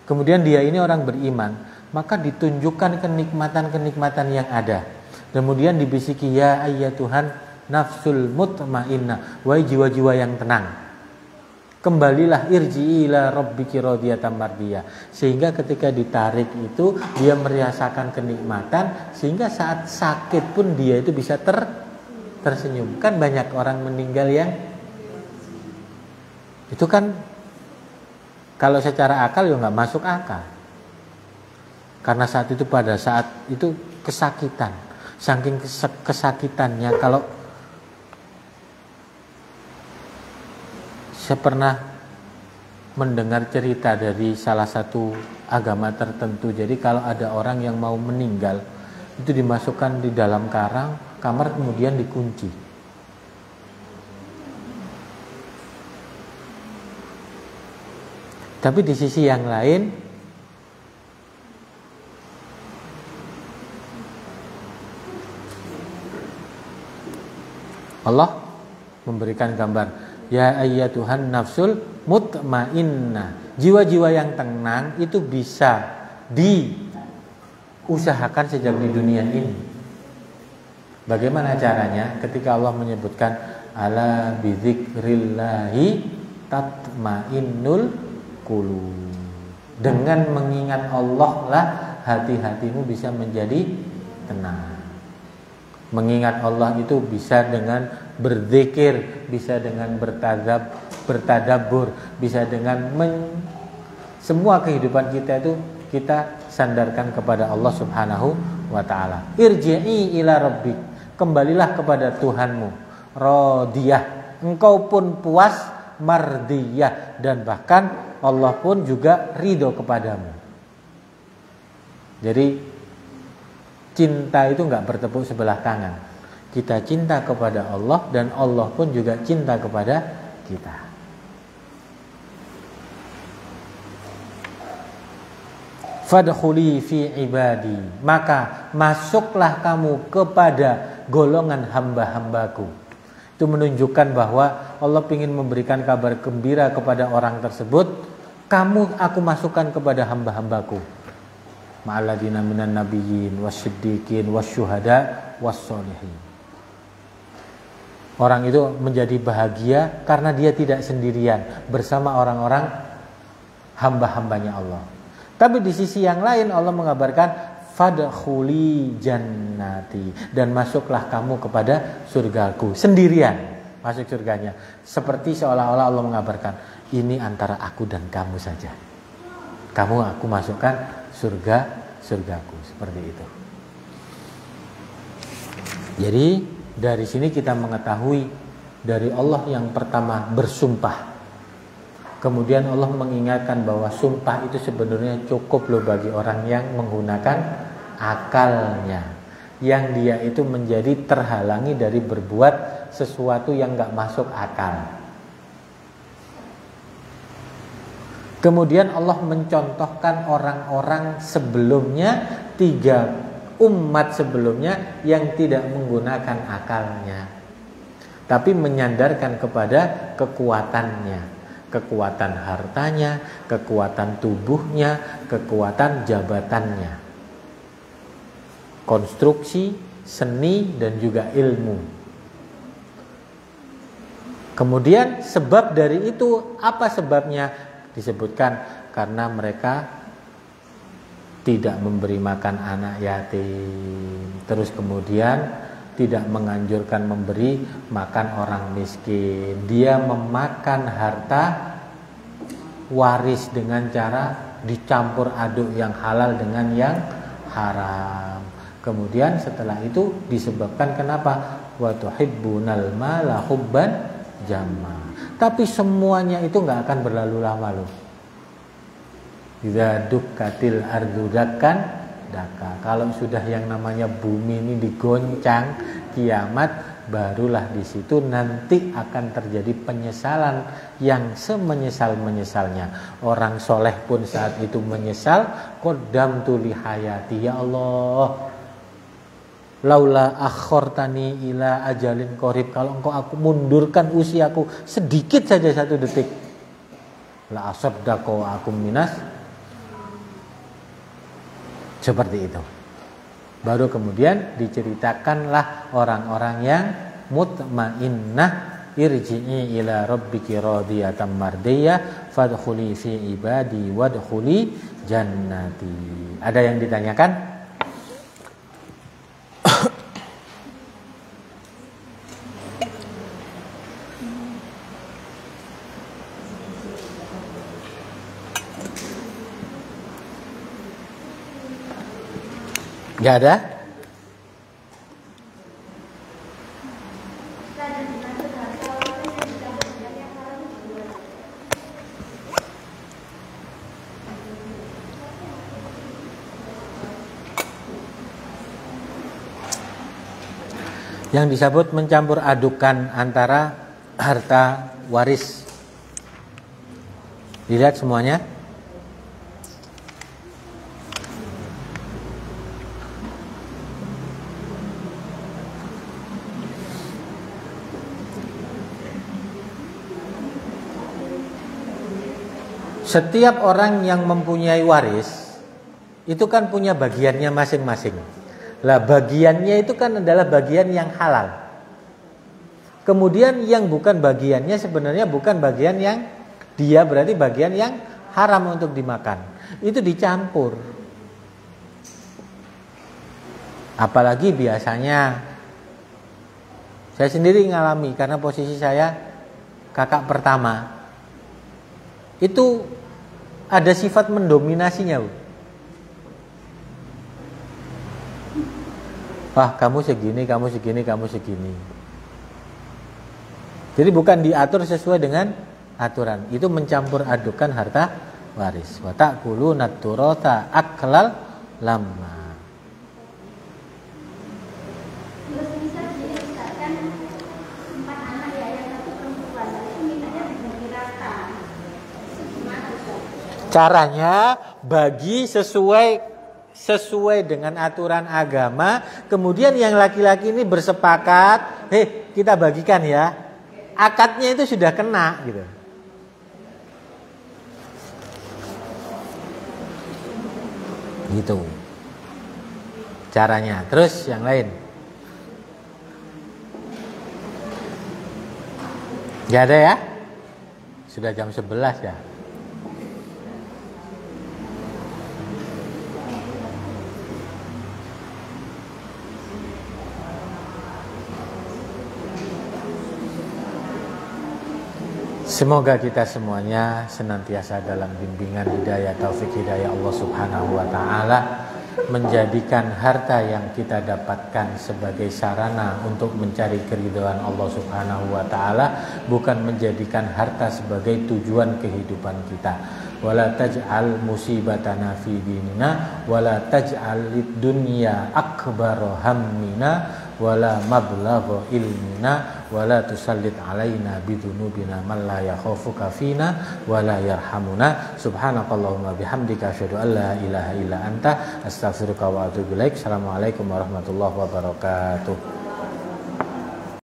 kemudian dia ini orang beriman, maka ditunjukkan kenikmatan-kenikmatan yang ada. Kemudian dibisiki, ya ayyatuhan nafsul mutmainnah, wahai jiwa-jiwa yang tenang, kembalilah, irji'i ila rabbiki radiyatan mardiyah. Sehingga ketika ditarik itu dia merasakan kenikmatan, sehingga saat sakit pun dia itu bisa tersenyum. Kan banyak orang meninggal yang itu kan kalau secara akal ya nggak masuk akal, karena saat itu, pada saat itu kesakitan, saking kesakitannya. Kalau saya pernah mendengar cerita dari salah satu agama tertentu, jadi kalau ada orang yang mau meninggal itu dimasukkan di dalam kamar kemudian dikunci. Tapi di sisi yang lain, Allah memberikan gambar, ya ayyatuhan nafsul mutmainnah, jiwa-jiwa yang tenang itu bisa diusahakan sejak di dunia ini. Bagaimana caranya? Ketika Allah menyebutkan ala bidzikrillahi tatmainnul qulub, dengan mengingat Allah lah hati-hatimu bisa menjadi tenang. Mengingat Allah itu bisa dengan berzikir, bisa dengan bertadabbur, bisa dengan semua kehidupan kita itu kita sandarkan kepada Allah Subhanahu wa taala. Irji'i ila rabbik, kembalilah kepada Tuhanmu, radiyah, engkau pun puas, mardiyah, dan bahkan Allah pun juga ridho kepadamu. Jadi cinta itu enggak bertepuk sebelah tangan. Kita cinta kepada Allah dan Allah pun juga cinta kepada kita. Fadkhuli fi ibadi, maka masuklah kamu kepada golongan hamba-hambaku. Itu menunjukkan bahwa Allah ingin memberikan kabar gembira kepada orang tersebut. Aku masukkan kepada hamba-hambaku. Ma'alladina minan nabiyyin wasyiddiqin wasyuhada wassolihin. Orang itu menjadi bahagia karena dia tidak sendirian bersama orang-orang hamba-hambanya Allah. Tapi di sisi yang lain Allah mengabarkan fadkhuli jannati, dan masuklah kamu kepada surgaku, sendirian masuk surganya. Seperti seolah-olah Allah mengabarkan, ini antara aku dan kamu saja. Aku masukkan surgaku, seperti itu. Jadi dari sini kita mengetahui dari Allah yang pertama bersumpah. Kemudian Allah mengingatkan bahwa sumpah itu sebenarnya cukup loh bagi orang yang menggunakan akalnya, yang dia itu menjadi terhalangi dari berbuat sesuatu yang gak masuk akal. Kemudian Allah mencontohkan orang-orang sebelumnya, 3 umat sebelumnya yang tidak menggunakan akalnya, tapi menyandarkan kepada kekuatannya, kekuatan hartanya, kekuatan tubuhnya, kekuatan jabatannya, konstruksi, seni, dan juga ilmu. Kemudian sebab dari itu, apa sebabnya? Disebutkan karena mereka tidak memberi makan anak yatim, terus kemudian tidak menganjurkan memberi makan orang miskin. Dia memakan harta waris dengan cara dicampur aduk yang halal dengan yang haram. Kemudian setelah itu disebabkan kenapa? Wa tuhibbunal mala hubban jamma. Tapi semuanya itu enggak akan berlalu lama loh. Idza dukkatil ardu dakkan daka. Kalau sudah yang namanya bumi ini digoncang, kiamat, barulah di situ nanti akan terjadi penyesalan yang semenyesal-menyesalnya. Orang soleh pun saat itu menyesal, qaddamtu li hayati, ya Allah, laula akhortani ila ajalin qorib, kalau engkau aku mundurkan usiaku sedikit saja 1 detik, la asaddaqu akum minas, seperti itu. Baru kemudian diceritakanlah orang-orang yang mutmainnah, irji'i ila rabbiki radiyatan mardiyah fadkhuli fi ibadi wadkhuli jannati. Ada yang ditanyakan? Gak ada? Yang disebut mencampur adukan antara harta waris. Dilihat semuanya. Setiap orang yang mempunyai waris itu kan punya bagiannya masing-masing. Lah bagiannya itu kan adalah bagian yang halal. Kemudian yang bukan bagiannya sebenarnya bukan bagian yang dia, berarti bagian yang haram untuk dimakan. Itu dicampur. Apalagi biasanya saya sendiri ngalami karena posisi saya kakak pertama. Itu ada sifat mendominasinya, Bu. Wah, kamu segini, kamu segini, kamu segini. Jadi bukan diatur sesuai dengan aturan. Itu mencampur adukan harta waris. Wa ta'kuluna turata aklal lamma. Caranya bagi sesuai dengan aturan agama. Kemudian yang laki-laki ini bersepakat, kita bagikan ya. Akadnya itu sudah kena gitu. Gitu caranya. Terus yang lain? Gak ada ya? Sudah jam 11 ya. Semoga kita semuanya senantiasa dalam bimbingan hidayah, taufik hidayah Allah Subhanahu wa taala, menjadikan harta yang kita dapatkan sebagai sarana untuk mencari keridhaan Allah Subhanahu wa taala, bukan menjadikan harta sebagai tujuan kehidupan kita. Wala taj'al musibatana fi dinina wala taj'al lid-dunya akbar hammina wala mablagha ilmina wala tusallit alaina bidunubina man la yakhafuka fina wala yarhamuna. Subhanakallahumma bihamdika asyhadu an la ilaha illa anta astaghfiruka wa atubu ilaik. Assalamualaikum warahmatullahi wabarakatuh.